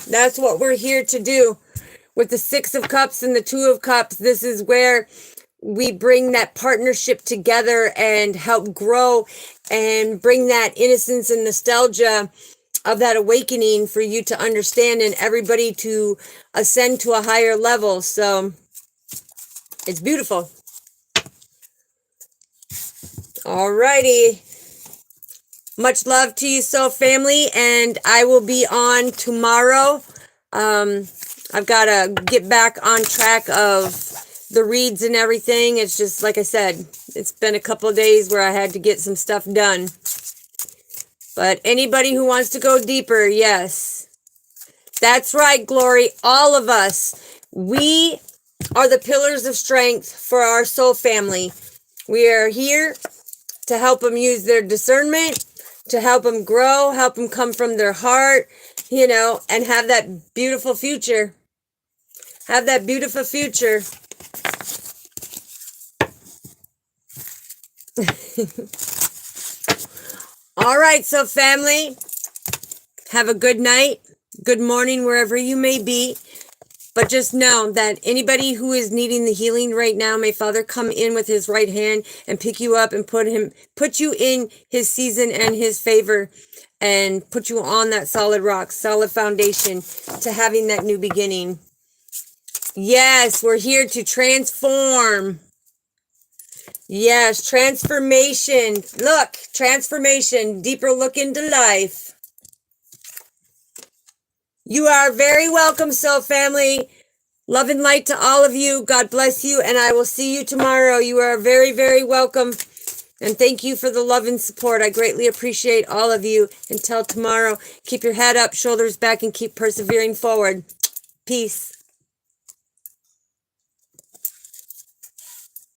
[SPEAKER 1] that's what we're here to do. With the Six of Cups and the Two of Cups, this is where we bring that partnership together and help grow and bring that innocence and nostalgia of that awakening for you to understand and everybody to ascend to a higher level. So it's beautiful. Alrighty. Much love to you, soul family, and I will be on tomorrow. I've got to get back on track of the reads and everything. It's just, like I said, it's been a couple of days where I had to get some stuff done. But anybody who wants to go deeper, yes. That's right, Glory. All of us. We are the pillars of strength for our soul family. We are here to help them use their discernment, to help them grow, help them come from their heart, you know, and have that beautiful future. Have that beautiful future. All right, so family, have a good night, good morning, wherever you may be. But just know that anybody who is needing the healing right now, may Father come in with his right hand and pick you up and put you in his season and his favor and put you on that solid rock, solid foundation to having that new beginning. Yes, we're here to transform. Yes, transformation. Look, transformation, deeper look into life. You are very welcome, soul family. Love and light to all of you. God bless you, and I will see you tomorrow. You are very, very welcome. And thank you for the love and support. I greatly appreciate all of you. Until tomorrow, keep your head up, shoulders back, and keep persevering forward. Peace.